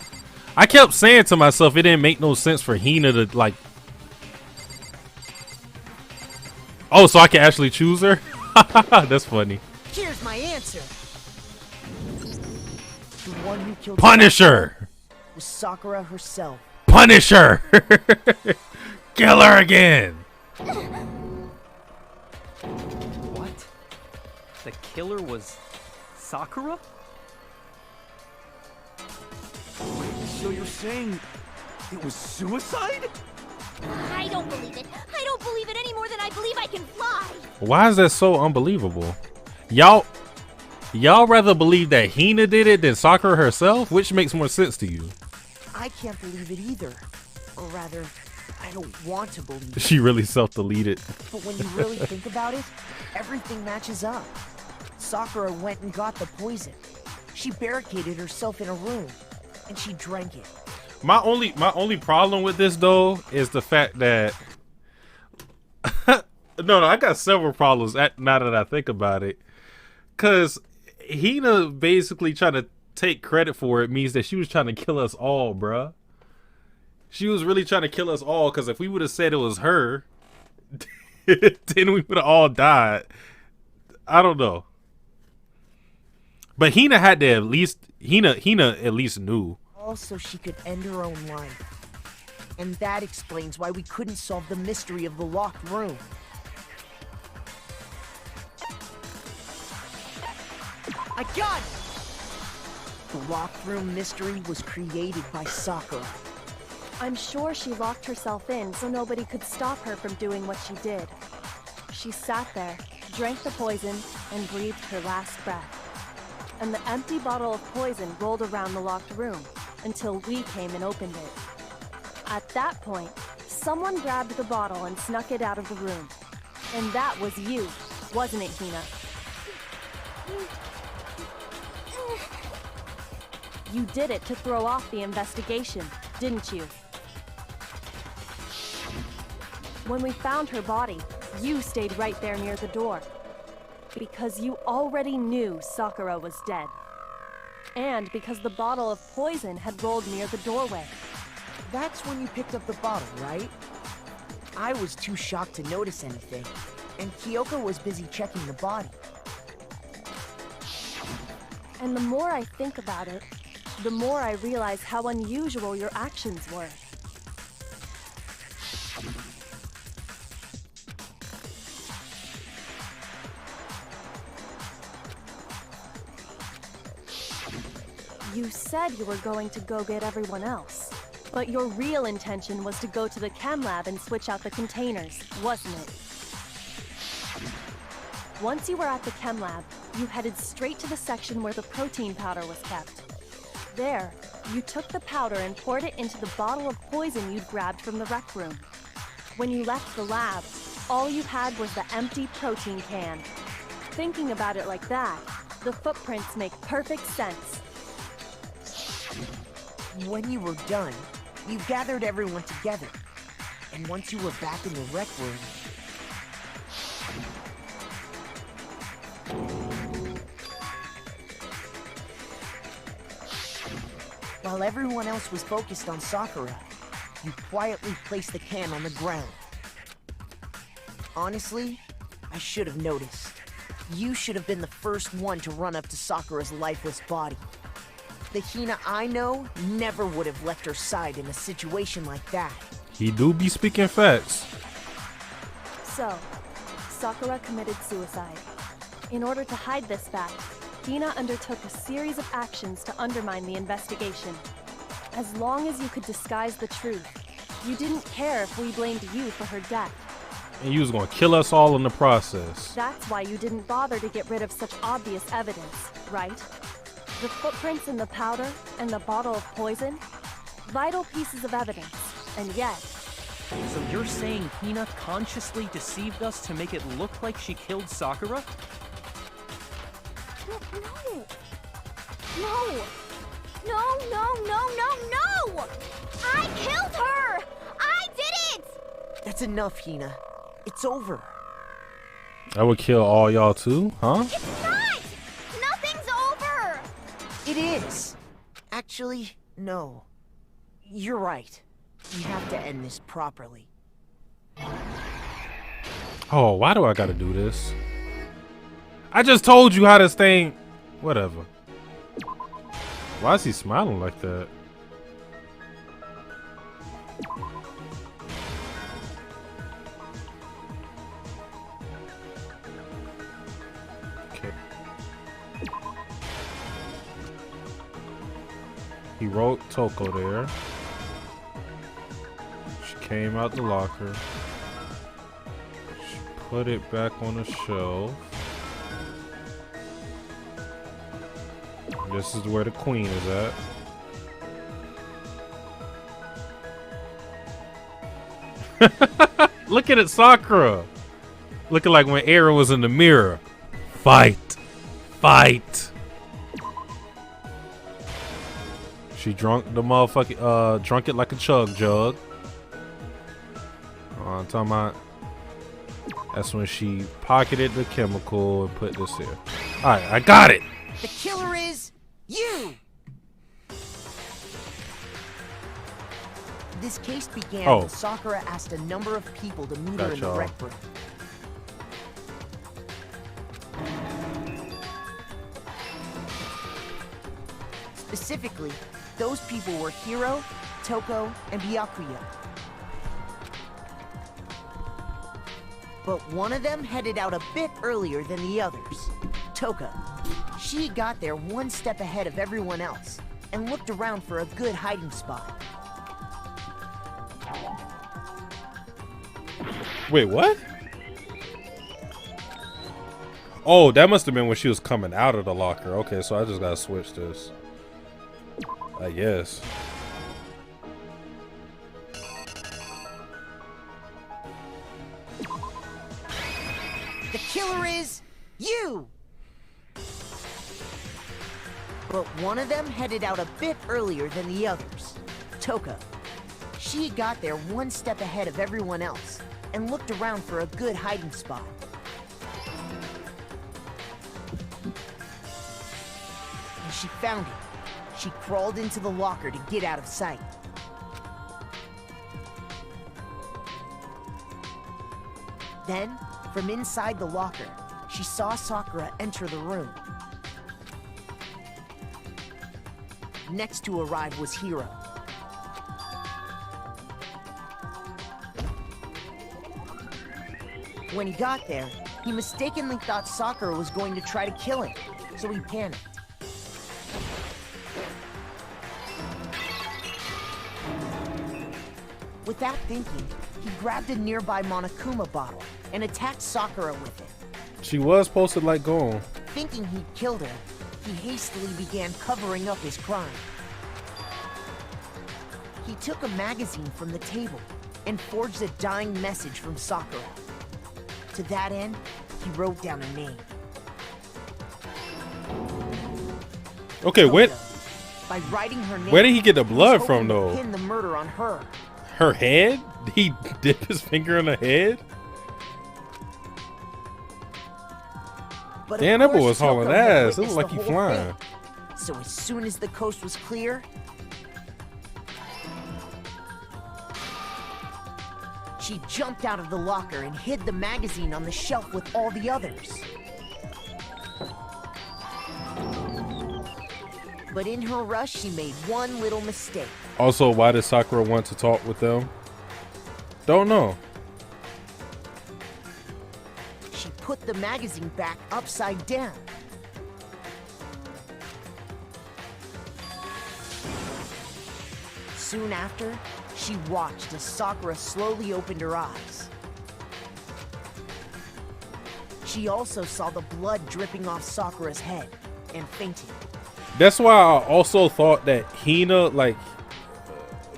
I kept saying to myself it didn't make no sense for Hina to, like... Oh, so I can actually choose her? That's funny. Here's my answer. The one who killed Punisher! was Sakura herself. Punisher! Kill her again! What? The killer was Sakura? So you're saying it was suicide? I don't believe it. I don't believe it any more than I believe I can fly. Why is that so unbelievable? Y'all rather believe that Hina did it than Sakura herself? Which makes more sense to you? I can't believe it either. Or rather, I don't want to believe it. She really self-deleted. But when you really think about it, everything matches up. Sakura went and got the poison. She barricaded herself in a room, and she drank it. My only problem with this though is the fact that no, I got several problems now that I think about it. Cause Hina basically trying to take credit for it means that she was trying to kill us all, bruh. She was really trying to kill us all, cause if we would have said it was her, then we would have all died. I don't know. But Hina had to at least Hina at least knew. Also, she could end her own life. And that explains why we couldn't solve the mystery of the locked room. I got it! The locked room mystery was created by Sakura. I'm sure she locked herself in so nobody could stop her from doing what she did. She sat there, drank the poison, and breathed her last breath. And the empty bottle of poison rolled around the locked room until we came and opened it. At that point, someone grabbed the bottle and snuck it out of the room. And that was you, wasn't it, Hina? You did it to throw off the investigation, didn't you? When we found her body, you stayed right there near the door. Because you already knew Sakura was dead. And because the bottle of poison had rolled near the doorway. That's when you picked up the bottle, right? I was too shocked to notice anything, and Kyoko was busy checking the body. And the more I think about it, the more I realize how unusual your actions were. You said you were going to go get everyone else. But your real intention was to go to the chem lab and switch out the containers, wasn't it? Once you were at the chem lab, you headed straight to the section where the protein powder was kept. There, you took the powder and poured it into the bottle of poison you'd grabbed from the rec room. When you left the lab, all you had was the empty protein can. Thinking about it like that, the footprints make perfect sense. When you were done, you gathered everyone together. And once you were back in the rec room... While everyone else was focused on Sakura, you quietly placed the can on the ground. Honestly, I should have noticed. You should have been the first one to run up to Sakura's lifeless body. The Hina I know never would have left her side in a situation like that. He do be speaking facts. So, Sakura committed suicide. In order to hide this fact, Hina undertook a series of actions to undermine the investigation. As long as you could disguise the truth, you didn't care if we blamed you for her death. And you was gonna kill us all in the process. That's why you didn't bother to get rid of such obvious evidence, right? The footprints in the powder and the bottle of poison? Vital pieces of evidence, and yet... So you're saying Hina consciously deceived us to make it look like she killed Sakura? No! No! No, no, no, no, no! I killed her! I did it! That's enough, Hina. It's over. I would kill all y'all too, huh? It's not! Nothing's over! It is. Actually, no. You're right. We have to end this properly. Oh, why do I gotta do this? I just told you how this thing... Whatever. Why is he smiling like that? Okay. He wrote Toko there. She came out the locker. She put it back on the shelf. This is where the queen is at. Look at it, Sakura. Looking like when Eren was in the mirror. Fight. Fight. She drunk the motherfucking, drunk it like a chug jug. I'm talking about. That's when she pocketed the chemical and put this here. Alright, I got it. The killer is you! This case began when Sakura asked a number of people to meet her in the rec room. Specifically, those people were Hiro, Toko, and Byakuya. But one of them headed out a bit earlier than the others. Toka. She got there one step ahead of everyone else and looked around for a good hiding spot. Wait, what? Oh, that must have been when she was coming out of the locker. Okay, so I just gotta switch this. I guess. The killer is you! But one of them headed out a bit earlier than the others. Toka. She got there one step ahead of everyone else and looked around for a good hiding spot. And she found it. She crawled into the locker to get out of sight. Then, from inside the locker, she saw Sakura enter the room. Next to arrive was Hiro. When he got there, he mistakenly thought Sakura was going to try to kill him, so he panicked. Without thinking, he grabbed a nearby Monokuma bottle and attacked Sakura with it. She was supposed to let go. Thinking he'd killed her, he hastily began covering up his crime. He took a magazine from the table and forged a dying message from Sakura. To that end, he wrote down a name. Okay, By writing her name, where did he get the blood was from, hoping to though? pin the murder on her. Her head? Did he dip his finger in her head? But Damn, of that boy course, was hauling Kyoko had ass. It looked witnessed like the he whole flying. thing. So as soon as the coast was clear, she jumped out of the locker and hid the magazine on the shelf with all the others. But in her rush, she made one little mistake. Also, why did Sakura want to talk with them? Don't know. She put the magazine back upside down. Soon after, she watched as Sakura slowly opened her eyes. She also saw the blood dripping off Sakura's head and fainted. That's why I also thought that Hina, like,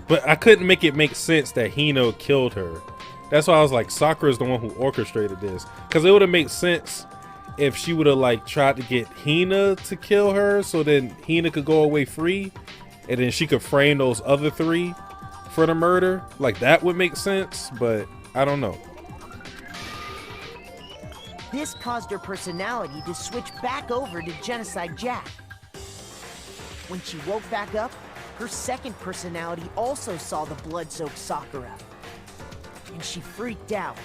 but I couldn't make it make sense that Hina killed her. That's why I was like, Sakura's the one who orchestrated this. Because it would have made sense if she would have, like, tried to get Hina to kill her so then Hina could go away free. And then she could frame those other three for the murder. Like, that would make sense, but I don't know. This caused her personality to switch back over to Genocide Jack. When she woke back up, her second personality also saw the blood-soaked Sakura. And she freaked out.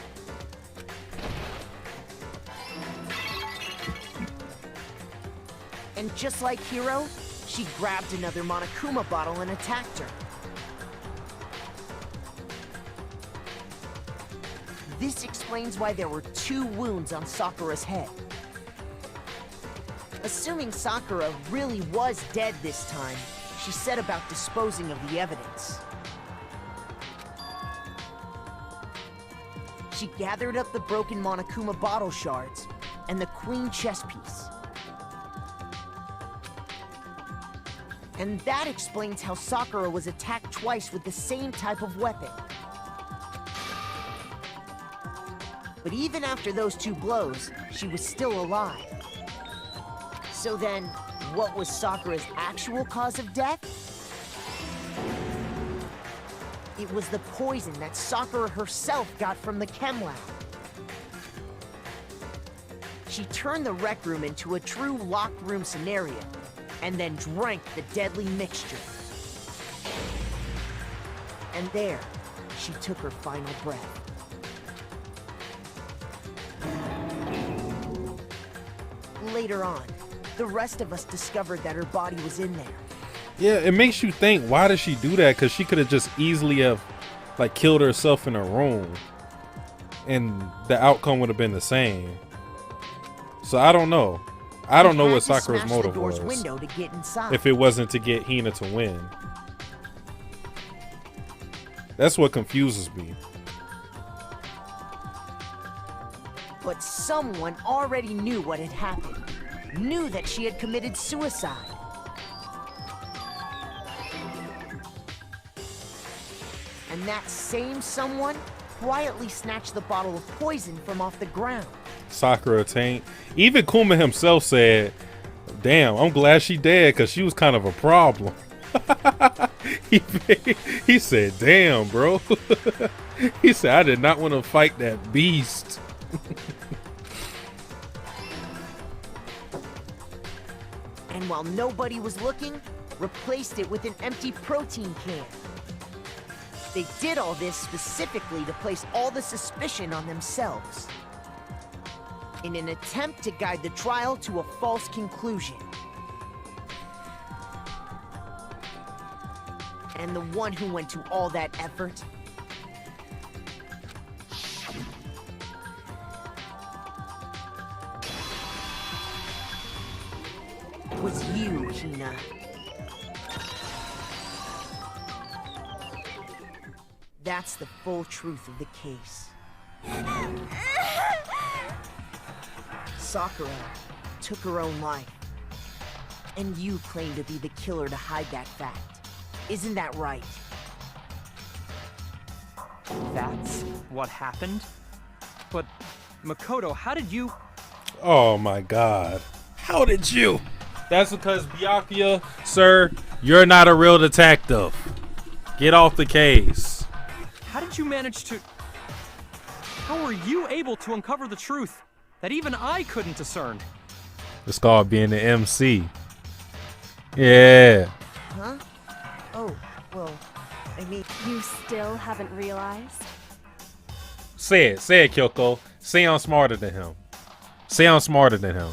And just like Hiro, she grabbed another Monokuma bottle and attacked her. This explains why there were 2 wounds on Sakura's head. Assuming Sakura really was dead this time, she set about disposing of the evidence. She gathered up the broken Monokuma bottle shards and the queen chess piece. And that explains how Sakura was attacked twice with the same type of weapon. But even after those 2 blows, she was still alive. So then, what was Sakura's actual cause of death? It was the poison that Sakura herself got from the chem lab. She turned the rec room into a true locked room scenario, and then drank the deadly mixture. And there, she took her final breath. Later on, the rest of us discovered that her body was in there. Yeah, it makes you think, why did she do that? Because she could have just easily have, like, killed herself in her room. And the outcome would have been the same. So I don't know. I don't know what Sakura's motive was. Window to get inside. If it wasn't to get Hina to win. That's what confuses me. But someone already knew what had happened. Knew that she had committed suicide. And that same someone quietly snatched the bottle of poison from off the ground. Sakura taint. Even Kuma himself said, damn, I'm glad she dead because she was kind of a problem. he said, damn, bro. He said, I did not want to fight that beast. And while nobody was looking, replaced it with an empty protein can. They did all this specifically to place all the suspicion on themselves, in an attempt to guide the trial to a false conclusion. And the one who went to all that effort was you, Hina. That's the full truth of the case. Sakura took her own life. And you claim to be the killer to hide that fact. Isn't that right? That's what happened? But, Makoto, how did you... Oh my god. How did you? That's because Byakuya, sir, you're not a real detective. Get off the case. How did you manage to... How were you able to uncover the truth that even I couldn't discern? It's called being the MC. Yeah. Huh? Oh, well, I mean... You still haven't realized? Say it, Kyoko. Say I'm smarter than him. Say I'm smarter than him.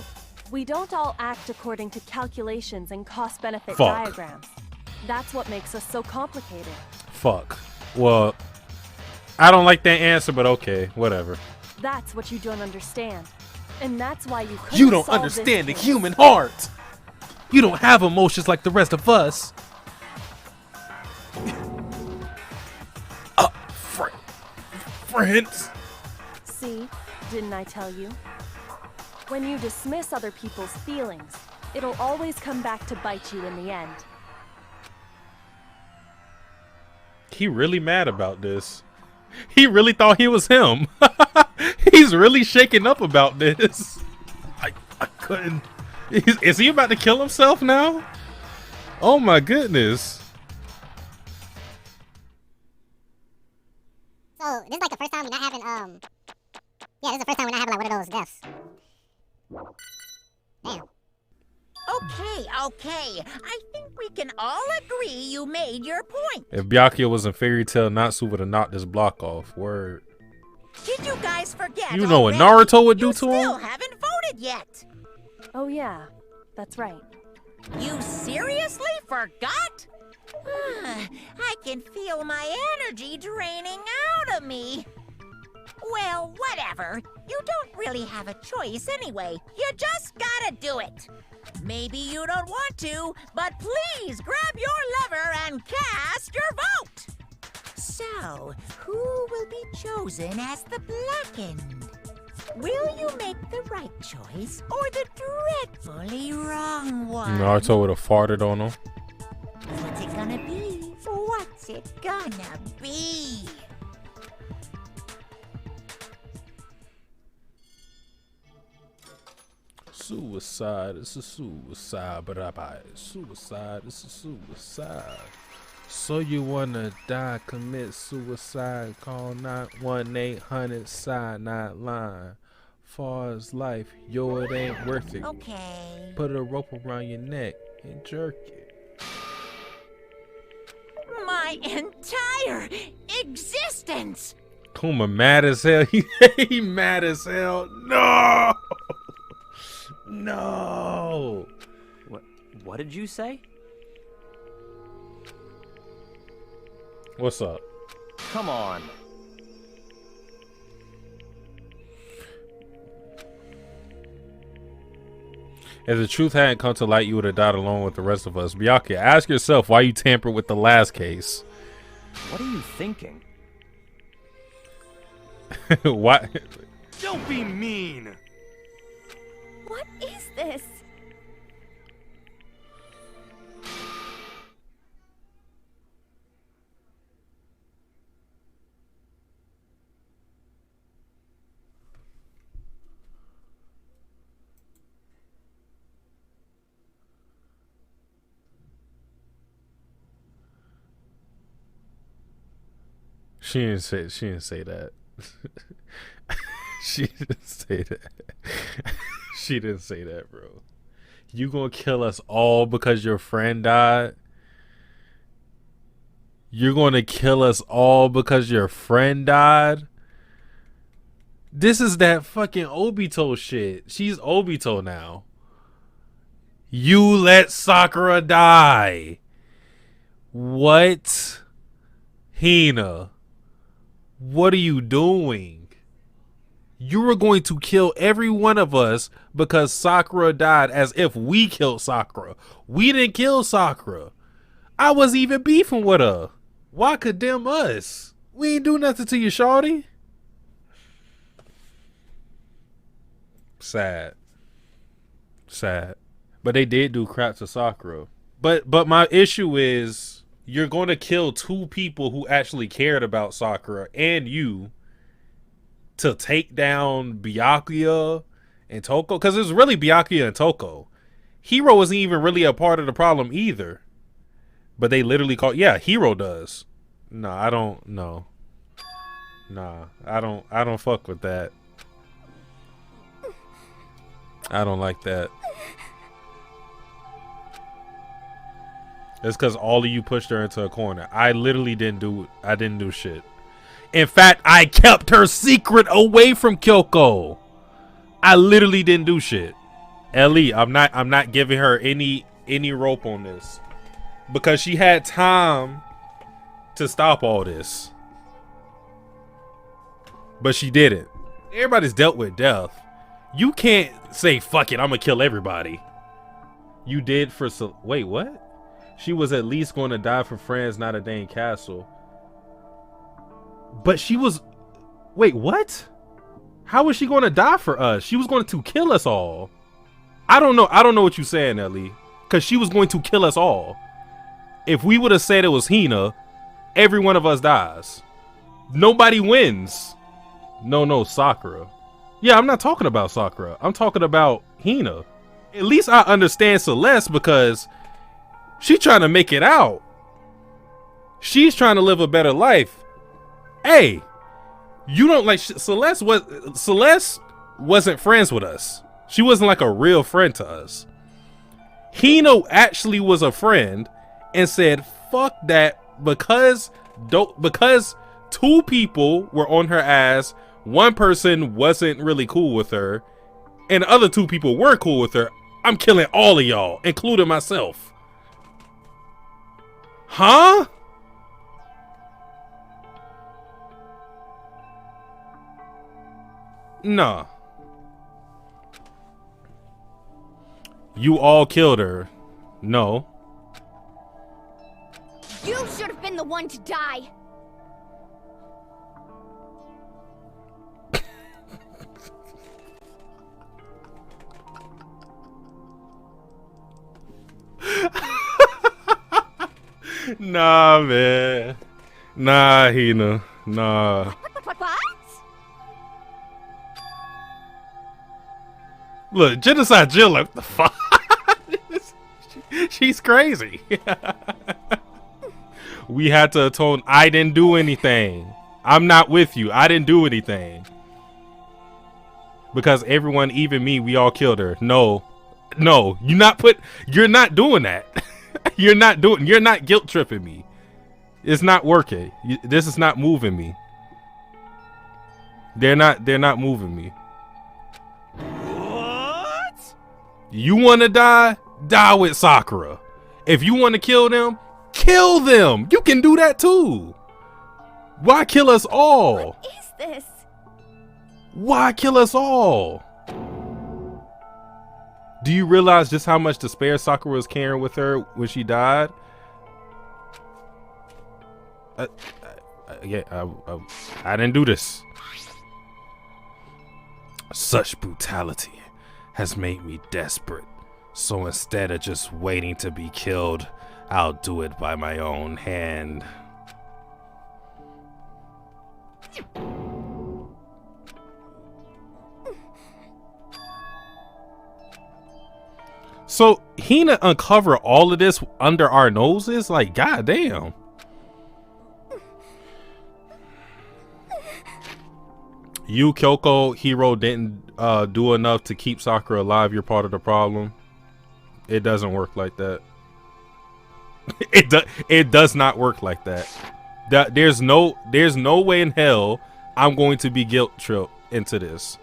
We don't all act according to calculations and cost-benefit Fuck. diagrams. That's what makes us so complicated. Fuck. Well, I don't like that answer, but okay, whatever. That's what you don't understand. And that's why you couldn't You don't solve this understand the case. human heart. You don't have emotions like the rest of us. Friends. See? Didn't I tell you? When you dismiss other people's feelings, it'll always come back to bite you in the end. He really mad about this. He really thought he was him. He's really shaken up about this. I couldn't. Is he about to kill himself now? Oh my goodness. So, this is like the first time we're not having, yeah, this is the first time we're not having like one of those deaths. Damn. Okay. I think we can all agree you made your point. If Byakuya was in Fairy Tail, Natsu would have knocked this block off. Word. Did you guys forget? You know what already? Naruto would do You to him? still haven't voted yet. Oh yeah, that's right. You seriously forgot? I can feel my energy draining out of me. Well, whatever. You don't really have a choice anyway. You just gotta do it. Maybe you don't want to, but please grab your lever and cast your vote. So, who will be chosen as the blackened? Will you make the right choice or the dreadfully wrong one? Naruto would have farted on him. What's it gonna be? What's it gonna be? Suicide, it's a suicide, but I buy it. Suicide, it's a suicide. So you wanna die, commit suicide, call 91800 not line. Far as life, yo, it ain't worth it. Okay. Put a rope around your neck and jerk it. My entire existence! Kuma mad as hell. He mad as hell. No! No! What did you say? What's up? Come on. If the truth hadn't come to light, you would have died along with the rest of us. Byakuya, ask yourself why you tampered with the last case. What are you thinking? Why? Don't be mean! What is this? She didn't say that. She didn't say that. She didn't say that, bro. You gonna kill us all because your friend died? You're gonna kill us all because your friend died? This is that fucking Obito shit. She's Obito now. You let Sakura die. What? Hina. What are you doing? You were going to kill every one of us because Sakura died, as if we killed Sakura. We didn't kill Sakura. I wasn't even beefing with her. Why condemn us? We ain't do nothing to you, shawty. Sad. Sad. But they did do crap to Sakura. But my issue is you're going to kill two people who actually cared about Sakura and you to take down Byakuya and Toko, because it's really Byakuya and Toko. Hero isn't even really a part of the problem either. But they literally call, yeah, Hero does. No, I don't know. Nah, I don't fuck with that. I don't like that. It's because all of you pushed her into a corner. I literally didn't do shit. In fact, I kept her secret away from Kyoko. I literally didn't do shit. Ellie, I'm not giving her any rope on this. Because she had time to stop all this. But she didn't. Everybody's dealt with death. You can't say, fuck it, I'm gonna kill everybody. You did for wait, what? She was at least going to die for friends, not a dang castle. But she was... Wait, what? How was she going to die for us? She was going to kill us all. I don't know what you're saying, Ellie. Because she was going to kill us all. If we would have said it was Hina, every one of us dies. Nobody wins. No, Sakura. Yeah, I'm not talking about Sakura. I'm talking about Hina. At least I understand Celeste because she's trying to make it out. She's trying to live a better life. Hey, you don't like Celeste wasn't friends with us. She wasn't like a real friend to us. Hina actually was a friend and said, fuck that, because two people were on her ass. One person wasn't really cool with her, and the other two people were cool with her. I'm killing all of y'all, including myself. Huh? Nah. You all killed her. No. You should have been the one to die. Nah, man. Nah, Hina. Nah. What? Look, Genocide Jill, like, the fuck? She's crazy. We had to atone. I didn't do anything. I'm not with you. I didn't do anything. Because everyone, even me, we all killed her. No, you're not doing that. You're not guilt tripping me. It's not working. This is not moving me. They're not moving me. What? You want to die? Die with Sakura. If you want to kill them, kill them. You can do that too. Why kill us all? What is this? Why kill us all? Do you realize just how much despair Sakura was carrying with her when she died? I didn't do this. Such brutality has made me desperate. So instead of just waiting to be killed, I'll do it by my own hand. So Hina uncovered all of this under our noses? Like, goddamn. You, Kyoko, Hero didn't do enough to keep Sakura alive. You're part of the problem. It doesn't work like that. It does not work like that. There's no way in hell I'm going to be guilt tripped into this.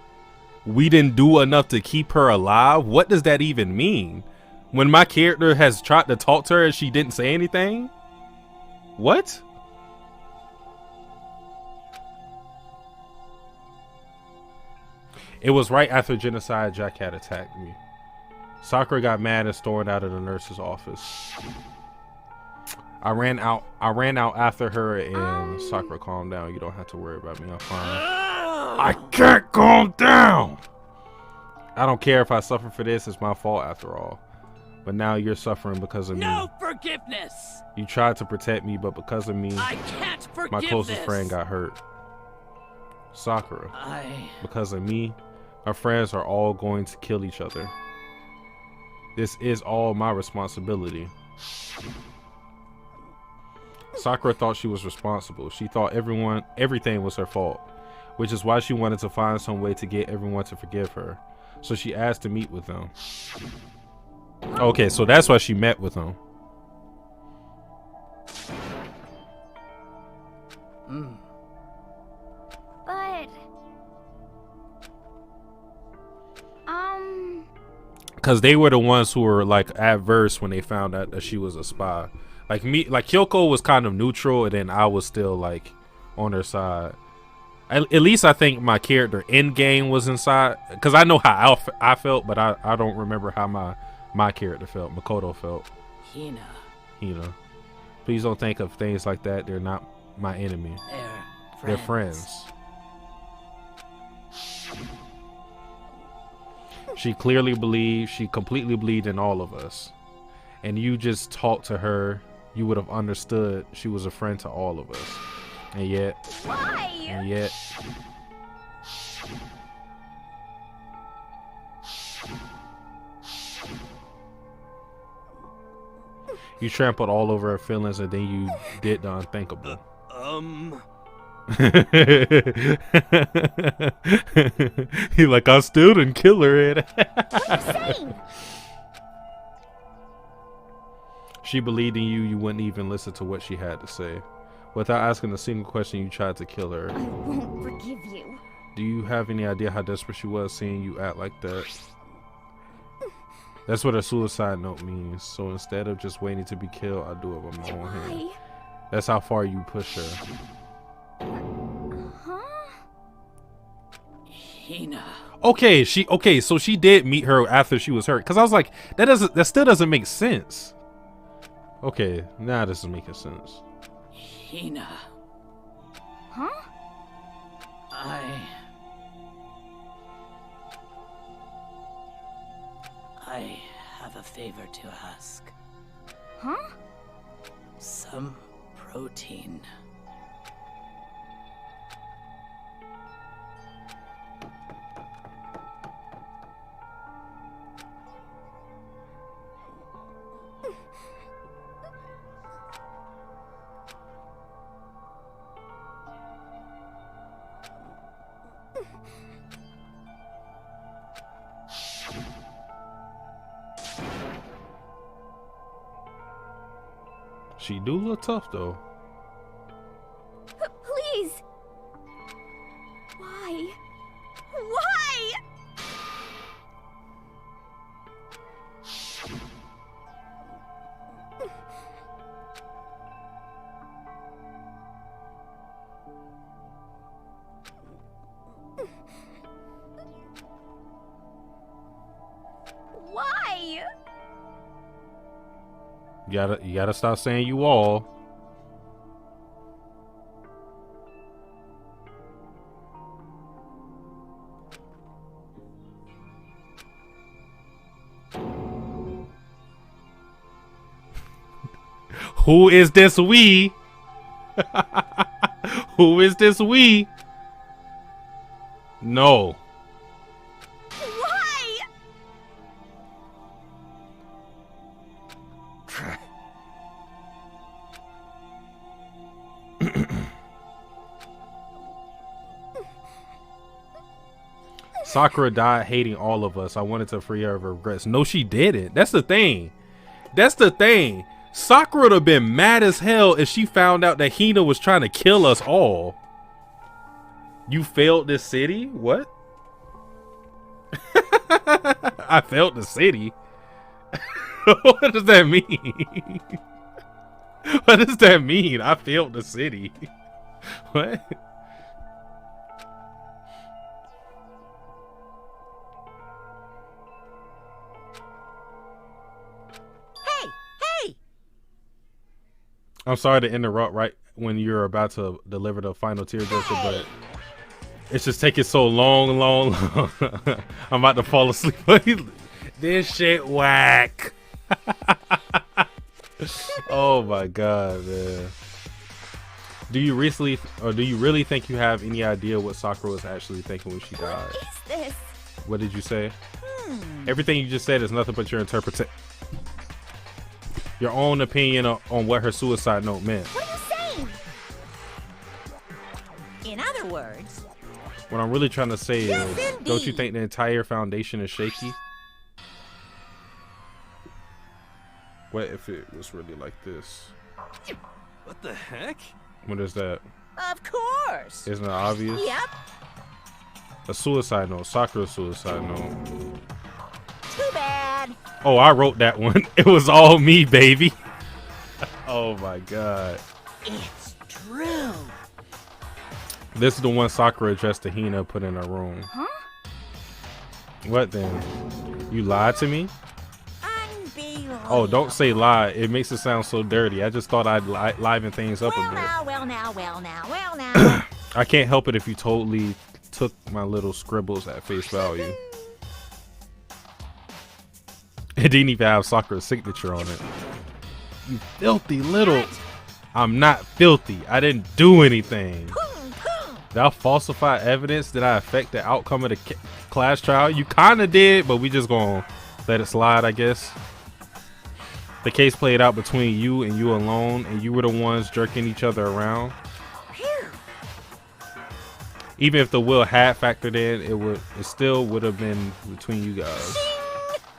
We didn't do enough to keep her alive. What does that even mean? When my character has tried to talk to her and she didn't say anything? What? It was right after Genocide Jack had attacked me. Sakura got mad and stormed out of the nurse's office. I ran out after her, and Sakura, calm down. You don't have to worry about me. I'm fine. I can't calm down. I don't care if I suffer for this. It's my fault after all. But now you're suffering because of me. No forgiveness. You tried to protect me, but because of me, I can't forgive my closest this. friend got hurt. Sakura, because of me, my friends are all going to kill each other. This is all my responsibility. Sakura thought she was responsible. She thought everything was her fault, which is why she wanted to find some way to get everyone to forgive her. So she asked to meet with them. Okay, so that's why she met with them. But because they were the ones who were like adverse when they found out that she was a spy. Like me, like Kyoko was kind of neutral, and then I was still like on her side. At least I think my character in game was inside, because I know how I felt, but I don't remember how my character felt. Makoto felt. Hina. Please don't think of things like that. They're not my enemy. They're friends. She clearly believed, she completely believed in all of us. And you just talked to her, you would have understood she was a friend to all of us. And yet, you trampled all over her feelings, and then you did the unthinkable. He like, I still didn't kill her. What are you saying? She believed in you. You wouldn't even listen to what she had to say. Without asking a single question, you tried to kill her. I won't forgive you. Do you have any idea how desperate she was seeing you act like that? That's what a suicide note means. So instead of just waiting to be killed, I do it with my own hand. That's how far you push her. Hina. Okay, so she did meet her after she was hurt. Cause I was like, that still doesn't make sense. Okay, now this is making sense. Hina. I have a favor to ask. Some protein. She do look tough though. Please. Why? Why? Why? You gotta stop saying you all. Who is this we? Who is this we? No. Why? Sakura died hating all of us. I wanted to free her of her regrets. No, she didn't. That's the thing. That's the thing. Sakura would have been mad as hell if she found out that Hina was trying to kill us all. You failed this city? What? I failed the city? What does that mean? What does that mean? I failed the city. What? I'm sorry to interrupt right when you're about to deliver the final tearjerker, but it's just taking so long. I'm about to fall asleep. This shit whack. Oh my god, man. Do you really think you have any idea what Sakura was actually thinking when she died? What is this? What did you say? Everything you just said is nothing but your interpretation. Your own opinion on what her suicide note meant. What are you saying? In other words, What I'm really trying to say Yes, is, don't you indeed. think the entire foundation is shaky? What if it was really like this? What the heck? What is that? of course. Isn't it obvious? Yep. A suicide note. Sakura's suicide note. Too bad. Oh, I wrote that one. It was all me, baby. Oh my god. It's true. This is the one Sakura addressed to Hina put in her room. Huh? What then? You lied to me? Unbelievable. Oh, don't say lie. It makes it sound so dirty. I just thought I'd liven things up a bit. Well now. I can't help it if you totally took my little scribbles at face value. It didn't even have Sakura's signature on it. You filthy little... I'm not filthy. I didn't do anything. Did I falsify evidence? Did I affect the outcome of the class trial? You kind of did, but we just gonna let it slide, I guess. The case played out between you and you alone, and you were the ones jerking each other around. Even if the will had factored in, it still would have been between you guys.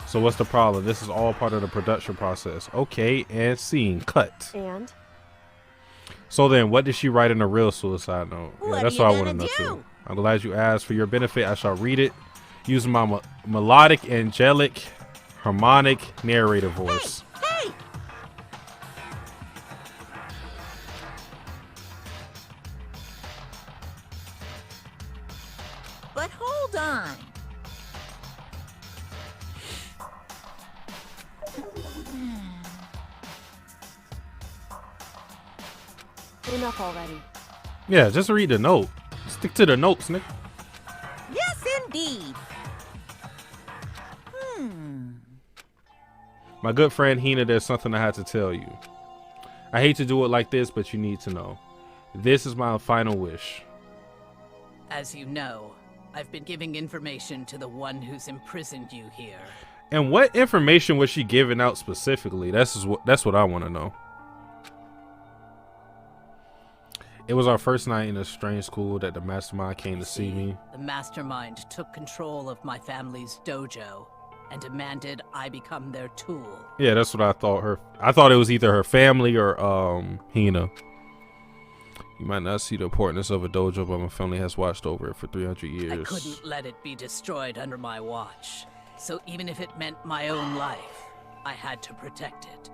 So what's the problem? This is all part of the production process. Okay, and scene cut. And So then, what did she write in a real suicide note? What That's are what you I want to know gonna too. I'm glad you asked. For your benefit, I shall read it using my melodic, angelic, harmonic narrator voice. Hey. But hold on. enough already. Yeah, just read the note. Stick to the notes, Nick. Yes, indeed. My good friend Hina, there's something I had to tell you. I hate to do it like this, but you need to know. This is my final wish. As you know, I've been giving information to the one who's imprisoned you here. And what information was she giving out specifically? That's what I want to know. It was our first night in a strange school that the mastermind came to see me. The mastermind took control of my family's dojo and demanded I become their tool. Yeah, that's what I thought. I thought it was either her family or Hina. You might not see the importance of a dojo, but my family has watched over it for 300 years. I couldn't let it be destroyed under my watch. So even if it meant my own life, I had to protect it.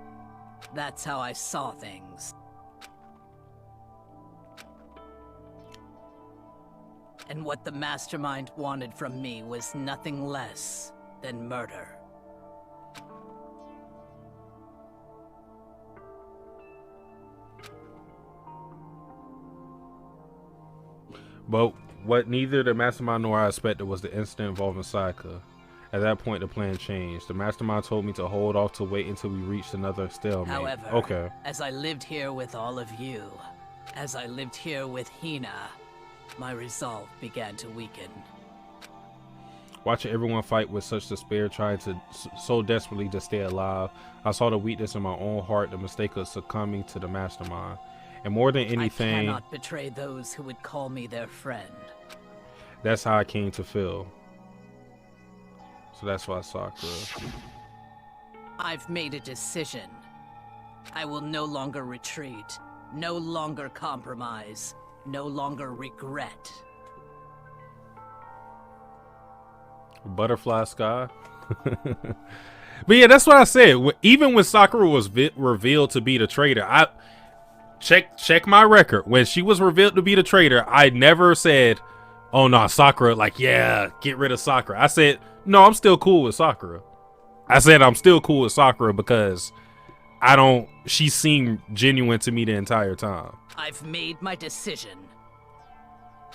That's how I saw things. And what the mastermind wanted from me was nothing less than murder. But what neither the mastermind nor I expected was the incident involving Sayaka. At that point, the plan changed. The mastermind told me to hold off to wait until we reached another stalemate. However, as I lived here with all of you, as I lived here with Hina, my resolve began to weaken. Watching everyone fight with such despair, trying to so desperately to stay alive, I saw the weakness in my own heart, the mistake of succumbing to the mastermind. And more than anything, I cannot betray those who would call me their friend. That's how I came to feel. So that's why Sakura. I've made a decision. I will no longer retreat, no longer compromise, no longer regret. Butterfly sky. But yeah, that's what I said. Even when Sakura was revealed to be the traitor, I check my record. When she was revealed to be the traitor, I never said, "Oh no, Sakura, like, yeah, get rid of Sakura." I said, "No, I'm still cool with Sakura." I said I'm still cool with Sakura because I don't. She seemed genuine to me the entire time. I've made my decision.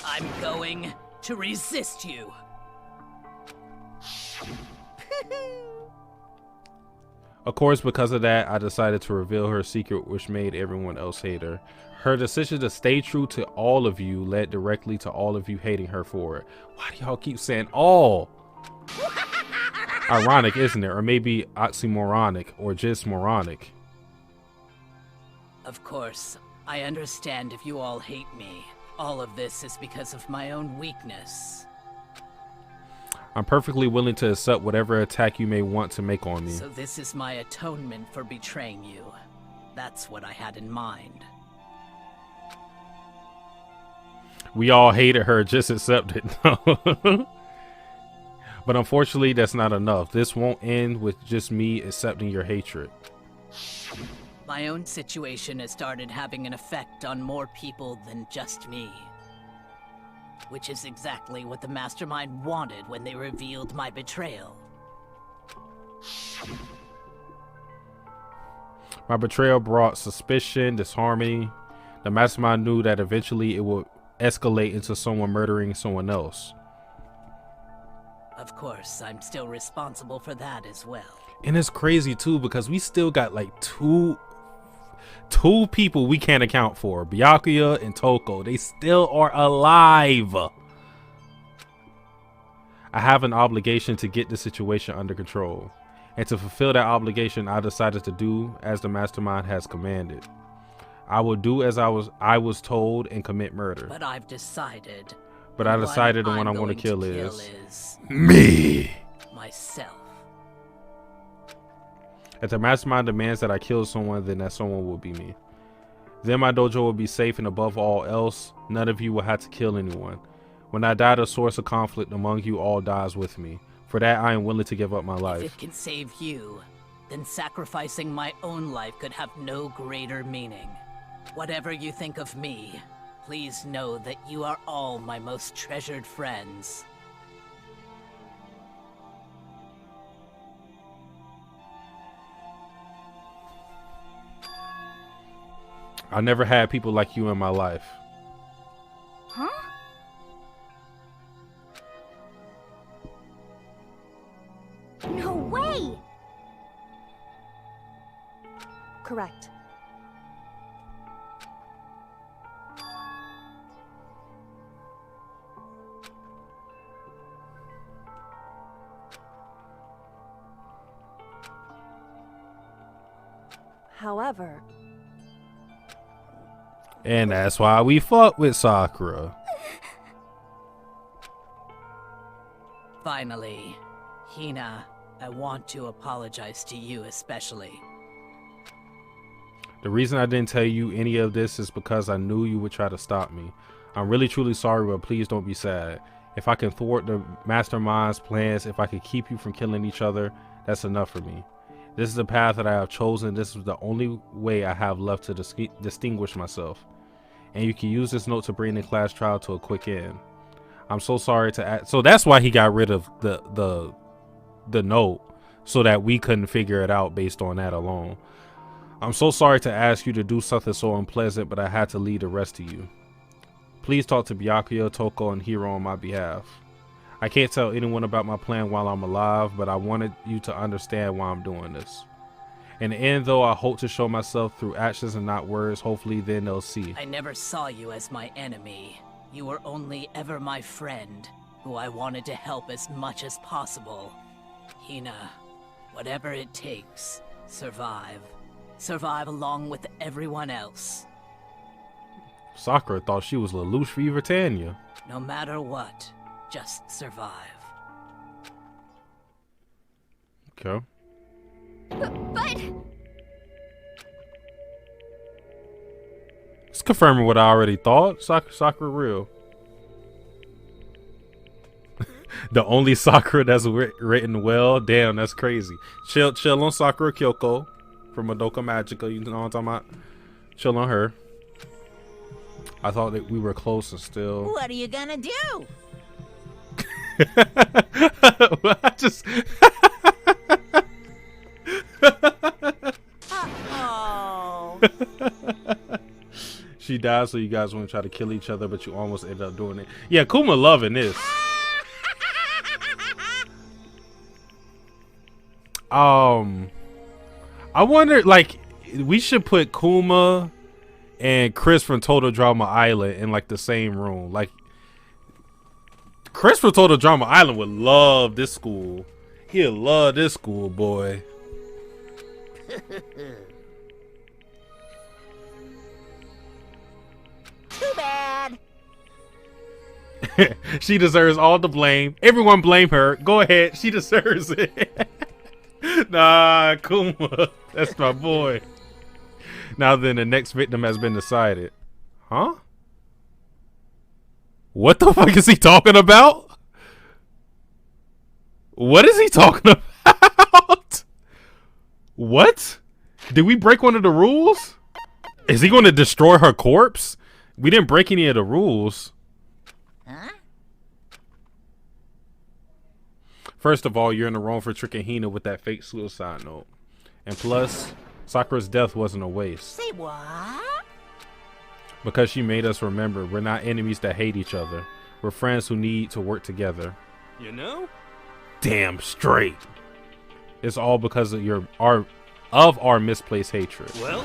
I'm going to resist you. Of course, because of that, I decided to reveal her secret, which made everyone else hate her. Her decision to stay true to all of you led directly to all of you hating her for it. Why do y'all keep saying all? Ironic, isn't it? Or maybe oxymoronic, or just moronic. Of course, I understand if you all hate me. All of this is because of my own weakness. I'm perfectly willing to accept whatever attack you may want to make on me. So this is my atonement for betraying you. That's what I had in mind. We all hated her, just accept it. But unfortunately, that's not enough. This won't end with just me accepting your hatred. My own situation has started having an effect on more people than just me. Which is exactly what the Mastermind wanted when they revealed my betrayal. My betrayal brought suspicion, disharmony. The Mastermind knew that eventually it would escalate into someone murdering someone else. Of course, I'm still responsible for that as well. And it's crazy too, because we still got like two people we can't account for. Byakuya and Toko. They still are alive. I have an obligation to get the situation under control. And to fulfill that obligation, I decided to do as the Mastermind has commanded. I will do as I was told and commit murder. But I've decided. But I decided the one I'm going to kill is me. Myself. If the Mastermind demands that I kill someone, then that someone will be me. Then my dojo will be safe, and above all else, none of you will have to kill anyone. When I die, the source of conflict among you all dies with me. For that, I am willing to give up my life. If it can save you, then sacrificing my own life could have no greater meaning. Whatever you think of me, please know that you are all my most treasured friends. I never had people like you in my life. Huh? No way! Correct. However, And that's why we fuck with Sakura. Finally, Hina, I want to apologize to you especially. The reason I didn't tell you any of this is because I knew you would try to stop me. I'm really truly sorry, but please don't be sad. If I can thwart the Mastermind's plans, if I can keep you from killing each other, that's enough for me. This is the path that I have chosen. This is the only way I have left to distinguish myself. And you can use this note to bring the class trial to a quick end. I'm so sorry to add. So that's why he got rid of the note, so that we couldn't figure it out based on that alone. I'm so sorry to ask you to do something so unpleasant, but I had to leave the rest to you. Please talk to Byakuya, Toko, and Hiro on my behalf. I can't tell anyone about my plan while I'm alive, but I wanted you to understand why I'm doing this. In the end, though, I hope to show myself through actions and not words. Hopefully, then they'll see. I never saw you as my enemy. You were only ever my friend, who I wanted to help as much as possible. Hina, whatever it takes, survive. Survive along with everyone else. Sakura thought she was Lelouch Fever Tanya. No matter what, just survive. Okay. But... It's confirming what I already thought. Sakura real. The only Sakura that's written well. Damn, that's crazy. Chill on Sakura Kyoko from Madoka Magica. You know what I'm talking about? Chill on her. I thought that we were close and still. What are you gonna do? I just. she died, so you guys want to try to kill each other, but you almost ended up doing it. Yeah, Kuma loving this. I wonder, like, we should put Kuma and Chris from Total Drama Island in like the same room. Like, Chris from Total Drama Island would love this school. He'll love this school, boy. Too bad. She deserves all the blame. Everyone blame her. Go ahead. She deserves it. Nah, Kuma. That's my boy. Now then, the next victim has been decided. Huh? What the fuck is he talking about? What is he talking about? What? Did we break one of the rules? Is he going to destroy her corpse? We didn't break any of the rules. Huh? First of all, you're in the wrong for tricking Hina with that fake suicide note. And plus, Sakura's death wasn't a waste. Say what? Because she made us remember we're not enemies that hate each other. We're friends who need to work together. You know? Damn straight. It's all because of our misplaced hatred. Well,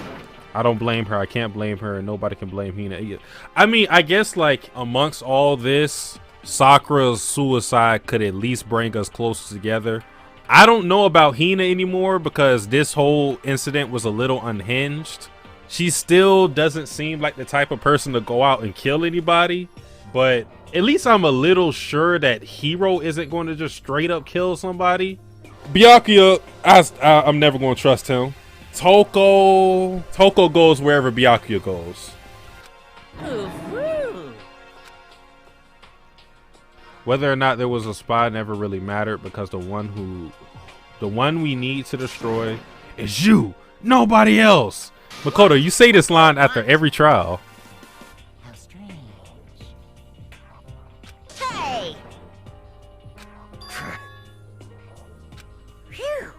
I don't blame her. I can't blame her, and nobody can blame Hina either. I mean, I guess like amongst all this, Sakura's suicide could at least bring us closer together. I don't know about Hina anymore because this whole incident was a little unhinged. She still doesn't seem like the type of person to go out and kill anybody, but at least I'm a little sure that Hiro isn't going to just straight up kill somebody. Byakuya, I'm never going to trust him. Toko goes wherever Byakuya goes. Whether or not there was a spy never really mattered because the one we need to destroy is you, nobody else. Makoto, you say this line after every trial. How strange. Hey! Phew.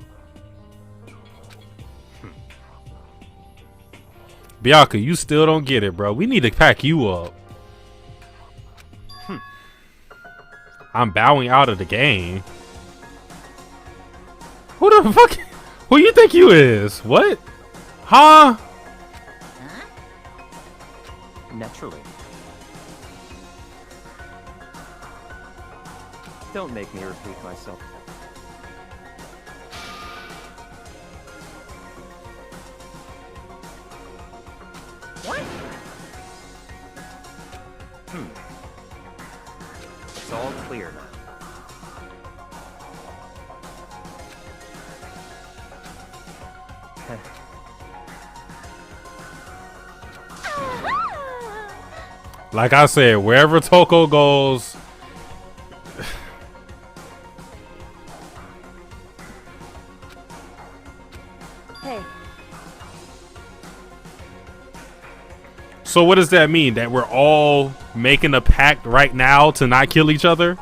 Byakuya, you still don't get it, bro. We need to pack you up. I'm bowing out of the game. Who the fuck? Who you think you is? What? Huh? Naturally. Don't make me repeat myself. What? It's all clear now. Like I said, wherever Toko goes. Hey, So what does that mean? That we're all making a pact right now to not kill each other?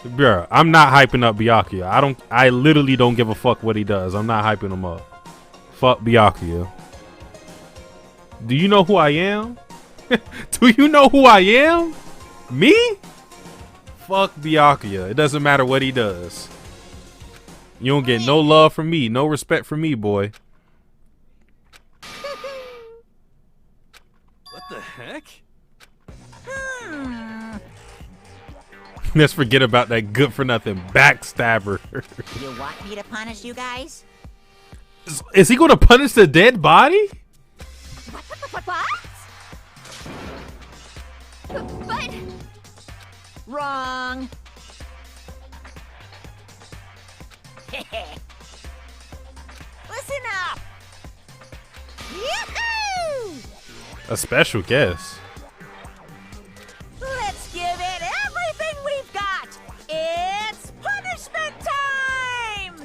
Bruh, I'm not hyping up Byakuya. I literally don't give a fuck what he does. I'm not hyping him up. Fuck Byakuya. Do you know who I am? Do you know who I am? Me? Fuck Byakuya. It doesn't matter what he does. You don't get no love from me, no respect from me, boy. what the heck? Let's forget about that good for nothing backstabber. You want me to punish you guys? Is he going to punish the dead body? What? But Wrong. Listen up. Yoo-hoo! A special guest. Let's give it everything we've got. It's punishment time.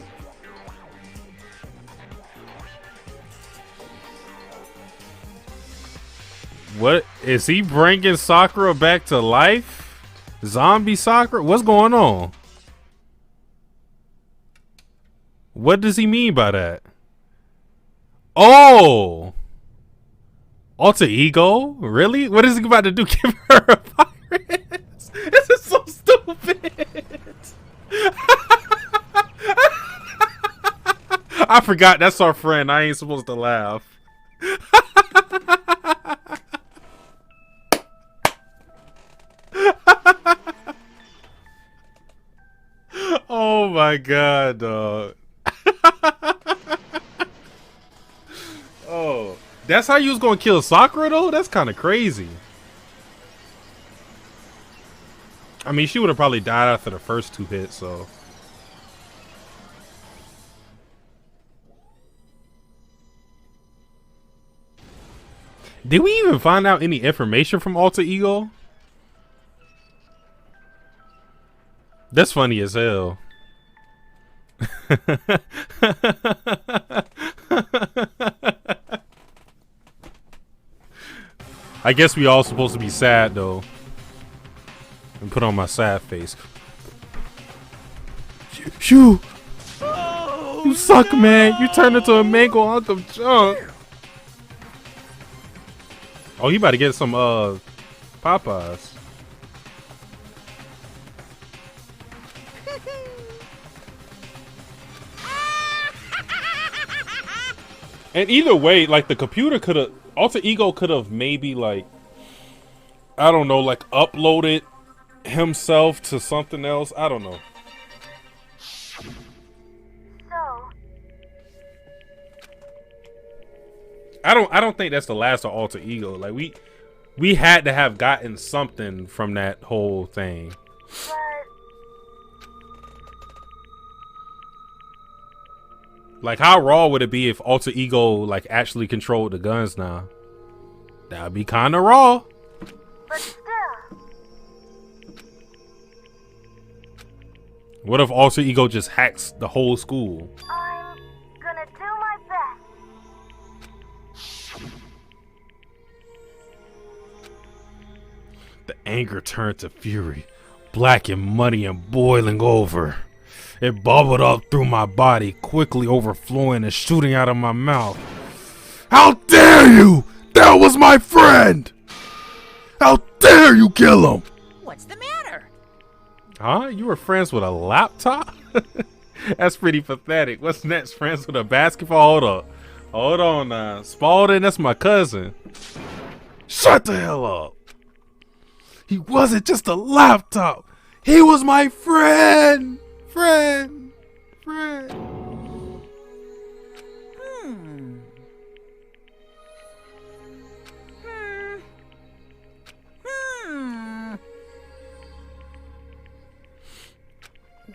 What is he bringing Sakura back to life? Zombie Sakura? What's going on? What does he mean by that? Oh, Alter ego? Really? What is he about to do? Give her a virus? This is so stupid. I forgot that's our friend. I ain't supposed to laugh. Oh my god, dog. Oh, that's how you was gonna kill Sakura though? That's kind of crazy. I mean, she would have probably died after the first 2 hits, so. Did we even find out any information from Alter Ego? That's funny as hell. I guess we all supposed to be sad though. And put on my sad face. Shoo! You suck, man. You turned into a mango hunk of junk. Oh, you about to get some Popeyes. And either way, like the computer could have, Alter Ego could have maybe like, I don't know, like uploaded himself to something else. I don't know. So, I don't think that's the last of Alter Ego. Like we had to have gotten something from that whole thing. but Like how raw would it be if Alter Ego like actually controlled the guns now? That'd be kind of raw. still, What if Alter Ego just hacks the whole school? I'm gonna do my best. The anger turned to fury, black and muddy and boiling over. It bubbled up through my body, quickly overflowing and shooting out of my mouth. How dare you! That was my friend! How dare you kill him! What's the matter? Huh? You were friends with a laptop? That's pretty pathetic. What's next? Friends with a basketball? Hold up. Hold on now. Spalding, that's my cousin. Shut the hell up. He wasn't just a laptop. He was my friend. Friend.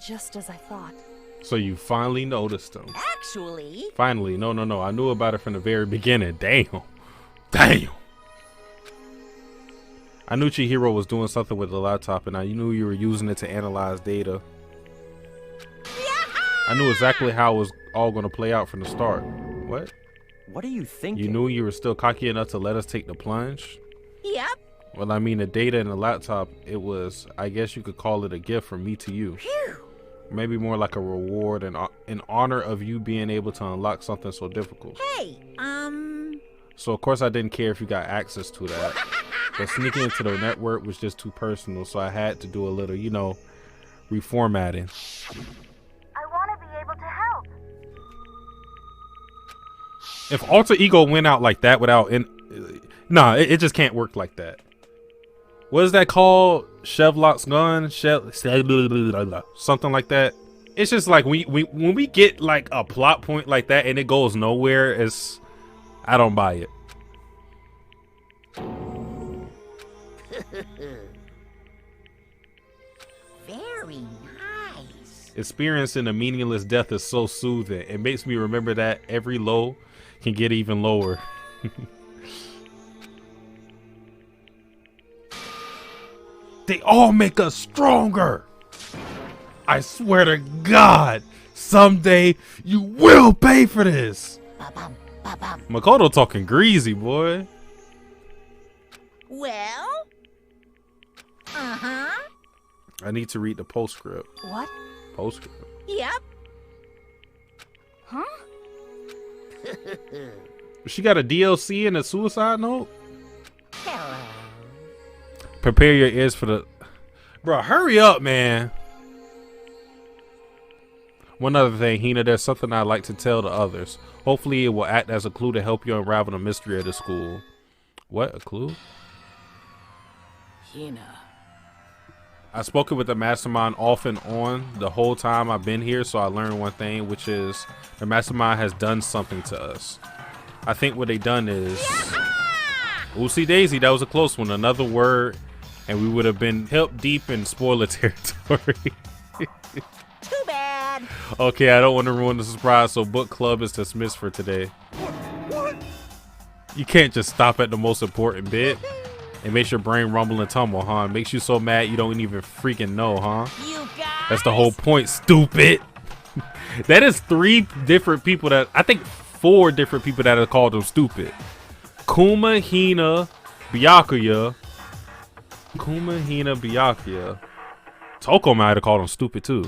Just as I thought. So you finally noticed him. Actually, Finally. No. I knew about it from the very beginning. Damn. I knew Chihiro was doing something with the laptop, and I knew you were using it to analyze data. I knew exactly how it was all going to play out from the start. What? What are you thinking? You knew you were still cocky enough to let us take the plunge? yep. Well, I mean, the data and the laptop, it was, I guess you could call it a gift from me to you. Phew. Maybe more like a reward and in honor of you being able to unlock something so difficult. Hey, So, of course, I didn't care if you got access to that. But sneaking into the network was just too personal, so I had to do a little, you know, reformatting. I want to be able to help. If Alter Ego went out like that without... Nah, it just can't work like that. What is that called? Shevlock's gun? Something like that. It's just like when we get like a plot point like that and it goes nowhere, it's... I don't buy it. Very nice. Experiencing a meaningless death is so soothing. It makes me remember that every low can get even lower. They all make us stronger. I swear to God, someday you will pay for this. Ba-bum, ba-bum. Makoto talking greasy, boy. Well? Uh-huh. I need to read the postscript. What? Yep. Huh? She got a DLC and a suicide note? Hello. Prepare your ears for the... Bro, hurry up, man. One other thing, Hina, there's something I'd like to tell the others. Hopefully it will act as a clue to help you unravel the mystery of the school. What? A clue? Hina. I've spoken with the mastermind off and on the whole time I've been here, so I learned one thing, which is the mastermind has done something to us. I think what they done is... Oopsie daisy, that was a close one. Another word, and we would have been hip deep in spoiler territory. Too bad. Okay, I don't want to ruin the surprise, so book club is dismissed for today. What? You can't just stop at the most important bit. It makes your brain rumble and tumble, huh? It makes you so mad you don't even freaking know, huh? You guys. That's the whole point, stupid. That is 3 different people that... I think 4 different people that have called him stupid. Kuma, Hina, Byakuya. Kuma, Hina, Byakuya. Toko might have called him stupid, too.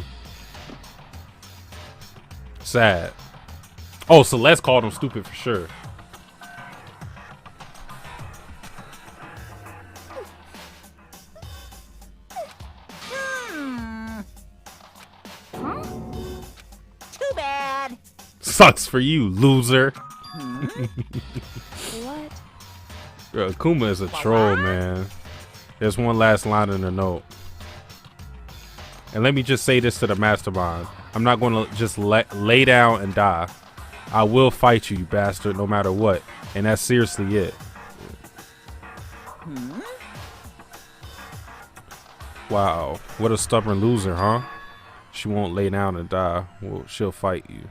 Sad. Oh, Celeste called him stupid for sure. Too bad. Sucks for you, loser. What? Bro, Kuma is a troll, man. There's one last line in the note. And let me just say this to the mastermind. I'm not going to just lay down and die. I will fight you, you bastard, no matter what. And that's seriously it. Wow, what a stubborn loser, huh? She won't lay down and die. Well, she'll fight you.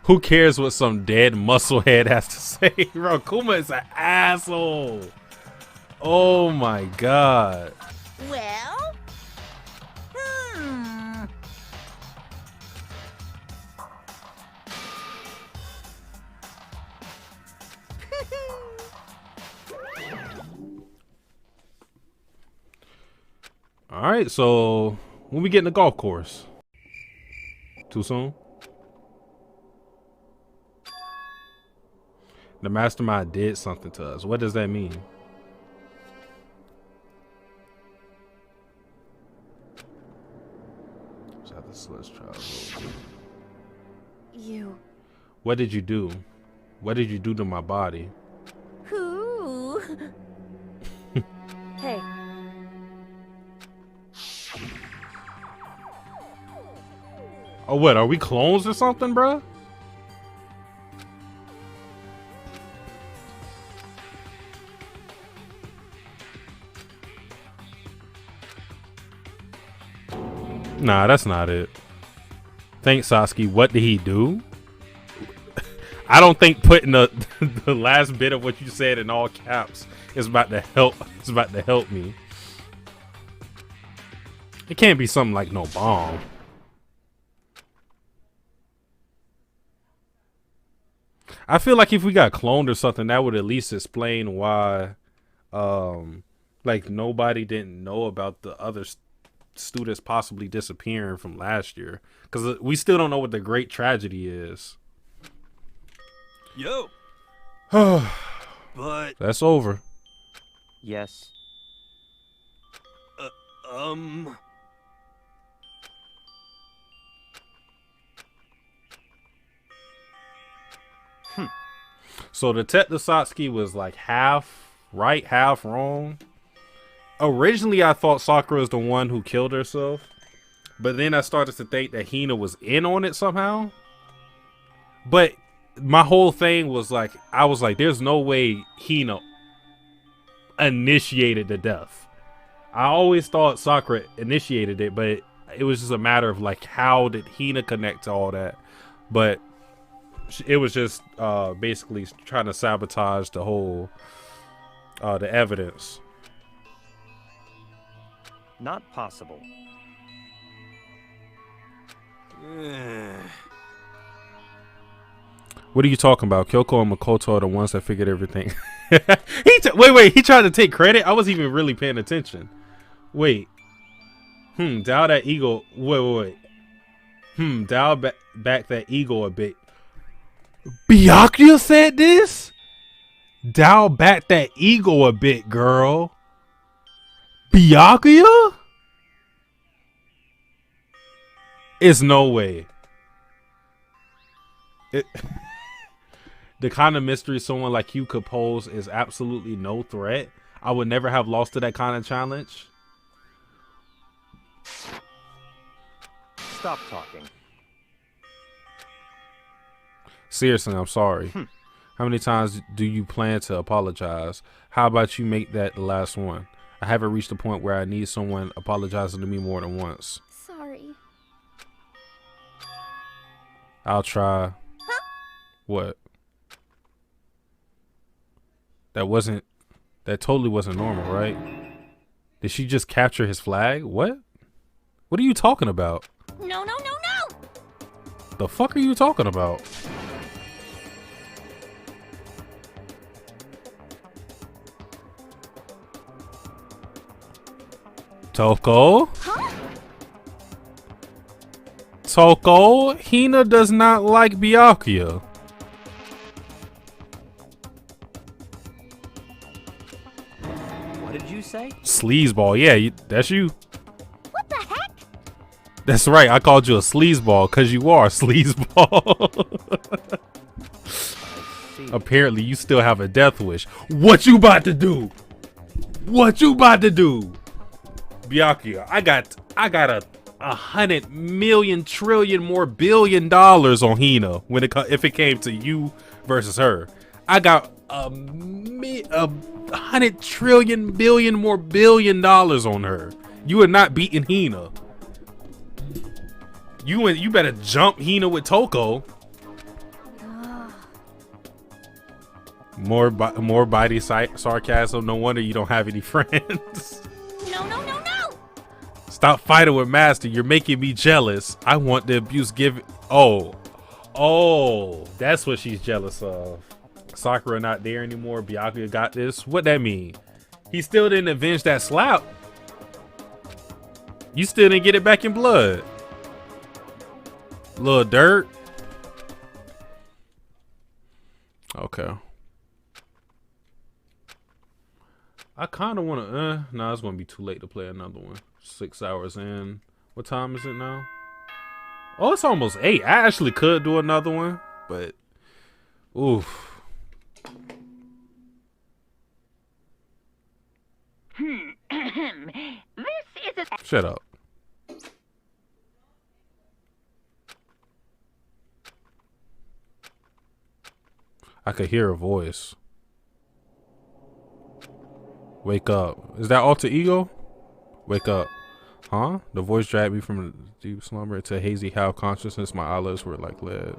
Who cares what some dead musclehead has to say? Bro, Kuma is an asshole. Oh my god. Well. All right, so when we get in the golf course? Too soon? The mastermind did something to us. What does that mean? Let's try. You. What did you do? What did you do to my body? Who? Hey. Oh, what? Are we clones or something, bruh? Nah, that's not it. Thanks, Satsuki. What did he do? I don't think putting the last bit of what you said in all caps is about to help. It's about to help me. It can't be something like no bomb. I feel like if we got cloned or something, that would at least explain why, like nobody didn't know about the other students possibly disappearing from last year, because we still don't know what the great tragedy is. Yo. But that's over. Yes. So Detective Satsuki was like half right, half wrong. Originally, I thought Sakura was the one who killed herself, but then I started to think that Hina was in on it somehow. But my whole thing was like, I was like, there's no way Hina initiated the death. I always thought Sakura initiated it, but it was just a matter of like, how did Hina connect to all that? But it was just basically trying to sabotage the whole the evidence. Not possible. What are you talking about? Kyoko and Makoto are the ones that figured everything. Wait, he tried to take credit? I wasn't even really paying attention. Wait. Dial that ego. Wait. back that ego a bit. Byakuya said this? Dial back that ego a bit, girl. Byakuya? It's no way. The kind of mystery someone like you could pose is absolutely no threat. I would never have lost to that kind of challenge. Stop talking. Seriously, I'm sorry. How many times do you plan to apologize? How about you make that the last one? I haven't reached the point where I need someone apologizing to me more than once. Sorry. I'll try. Huh? What? That totally wasn't normal, right? Did she just capture his flag? What? What are you talking about? No, no, no, no! The fuck are you talking about? Toko? Huh? Toko? Hina does not like Byakuya. What did you say? Sleazeball, yeah, that's you. What the heck? That's right, I called you a sleazeball because you are a sleazeball. Apparently, you still have a death wish. What you about to do? What you about to do? Byakuya, I got a 100 million trillion more billion dollars on Hina if it came to you versus her. I got a 100 trillion billion more billion dollars on her. You are not beating Hina. You better jump Hina with Toko. More body sarcasm. No wonder you don't have any friends. No, no, no, no! Stop fighting with Master. You're making me jealous. I want the abuse given. Oh, that's what she's jealous of. Sakura not there anymore. Byakuya got this. What that mean? He still didn't avenge that slap. You still didn't get it back in blood. Little dirt. Okay. I kind of want to, no, it's going to be too late to play another one. 6 hours in. What time is it now? Oh, it's almost 8. I actually could do another one, but, oof. This is a... Shut up. I could hear a voice. Wake up. Is that alter ego? Wake up. Huh? The voice dragged me from a deep slumber into a hazy half consciousness. My eyelids were like lead.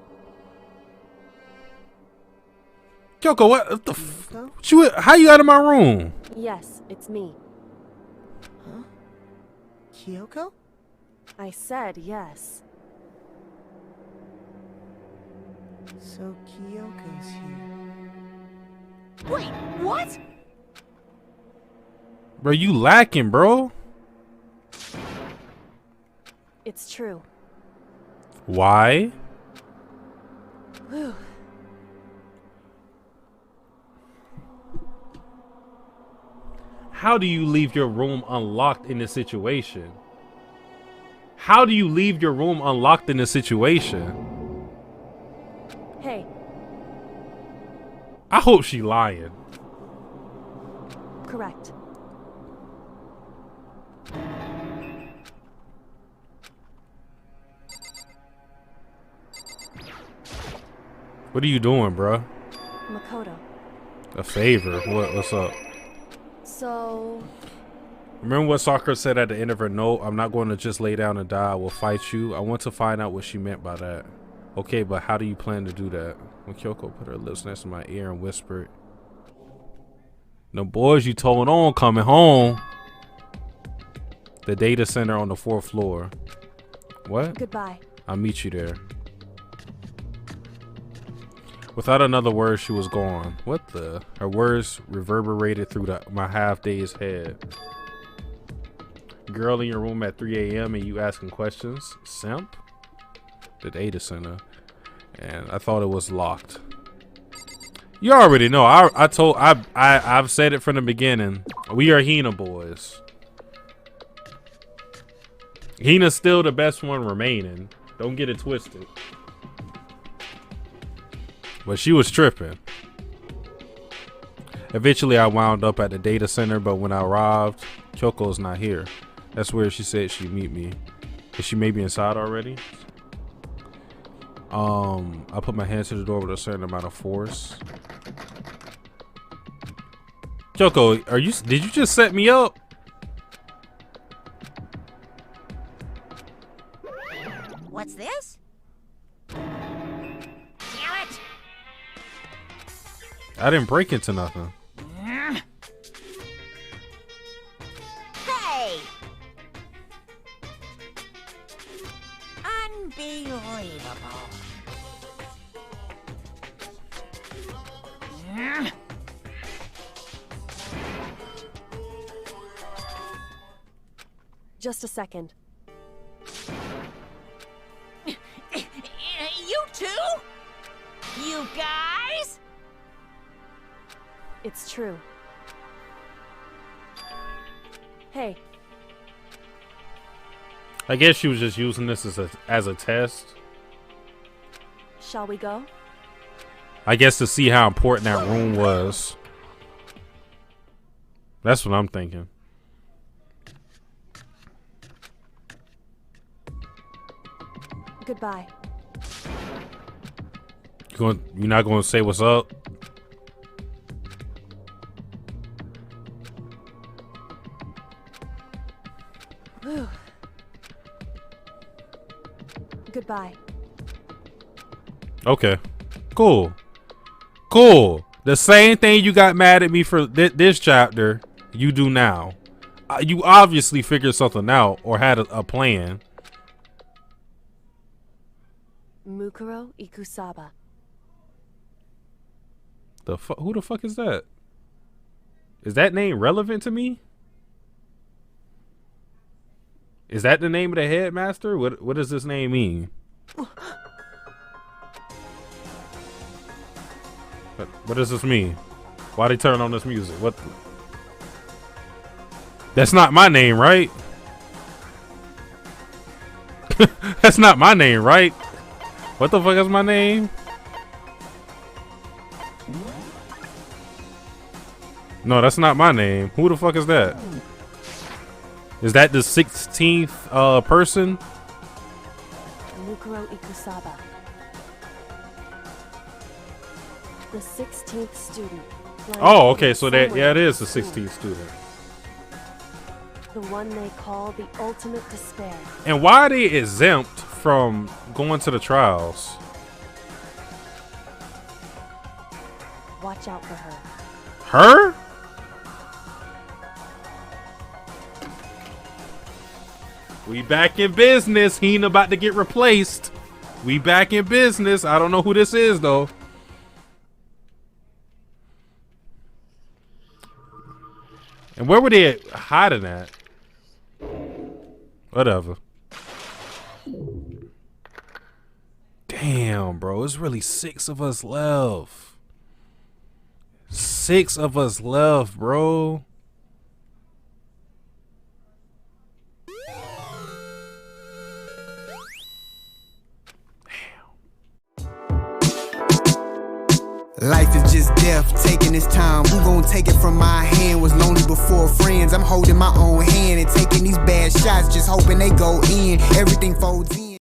Kyoko, what the f? How you out of my room? Yes, it's me. Huh? Kyoko? I said yes. So Kyoko's here. Wait, what? Bro, you lacking, bro. It's true. Why? Whew. How do you leave your room unlocked in this situation? How do you leave your room unlocked in this situation? Hey. I hope she lying. Correct. What are you doing, bro? Makoto. A favor. What's up? So... Remember what Sakura said at the end of her note? I'm not going to just lay down and die. I will fight you. I want to find out what she meant by that. Okay, but how do you plan to do that? When Kyoko put her lips next to my ear and whispered, "The boys you told on coming home." The data center on the 4th floor. What? Goodbye. I'll meet you there. Without another word, she was gone. What the? Her words reverberated through my half-dazed head. Girl in your room at 3 a.m. and you asking questions? Simp? the data center, and I thought it was locked. You already know. I've said it from the beginning. We are Hina boys. Hina's still the best one remaining. Don't get it twisted. But she was tripping. Eventually, I wound up at the data center, but when I arrived, Kyoko's not here. That's where she said she'd meet me. Is she maybe inside already? I put my hand to the door with a certain amount of force. Kyoko, did you just set me up? What's this? Damn it! I didn't break into nothing. Hey! Unbelievable. Just a second. You too? You guys? It's true. Hey, I guess she was just using this as a test. shall we go? I guess to see how important that room was. That's what I'm thinking. Goodbye. You're not going to say what's up? Whew. Goodbye. Okay. Cool. Cool. The same thing you got mad at me for this chapter, you do now. You obviously figured something out or had a plan. Mukuro Ikusaba. Who the fuck is that? Is that name relevant to me? Is that the name of the headmaster? What does this name mean? What does this mean? Why they turn on this music? What? That's not my name, right? That's not my name, right? What the fuck is my name? No, that's not my name. Who the fuck is that? Is that the 16th person? Mukuro Ikusaba. The 16th student. Oh, okay, so that it is the 16th student. The one they call the ultimate despair. And why are they exempt from going to the trials? Watch out for her. Her? We back in business. He ain't about to get replaced. We back in business. I don't know who this is though. And where were they hiding at? Whatever. Damn, bro. It's really 6 of us left. 6 of us left, bro. Life is just death, taking its time. Who gon' take it from my hand? Was lonely before friends. I'm holding my own hand and taking these bad shots, just hoping they go in. Everything folds in.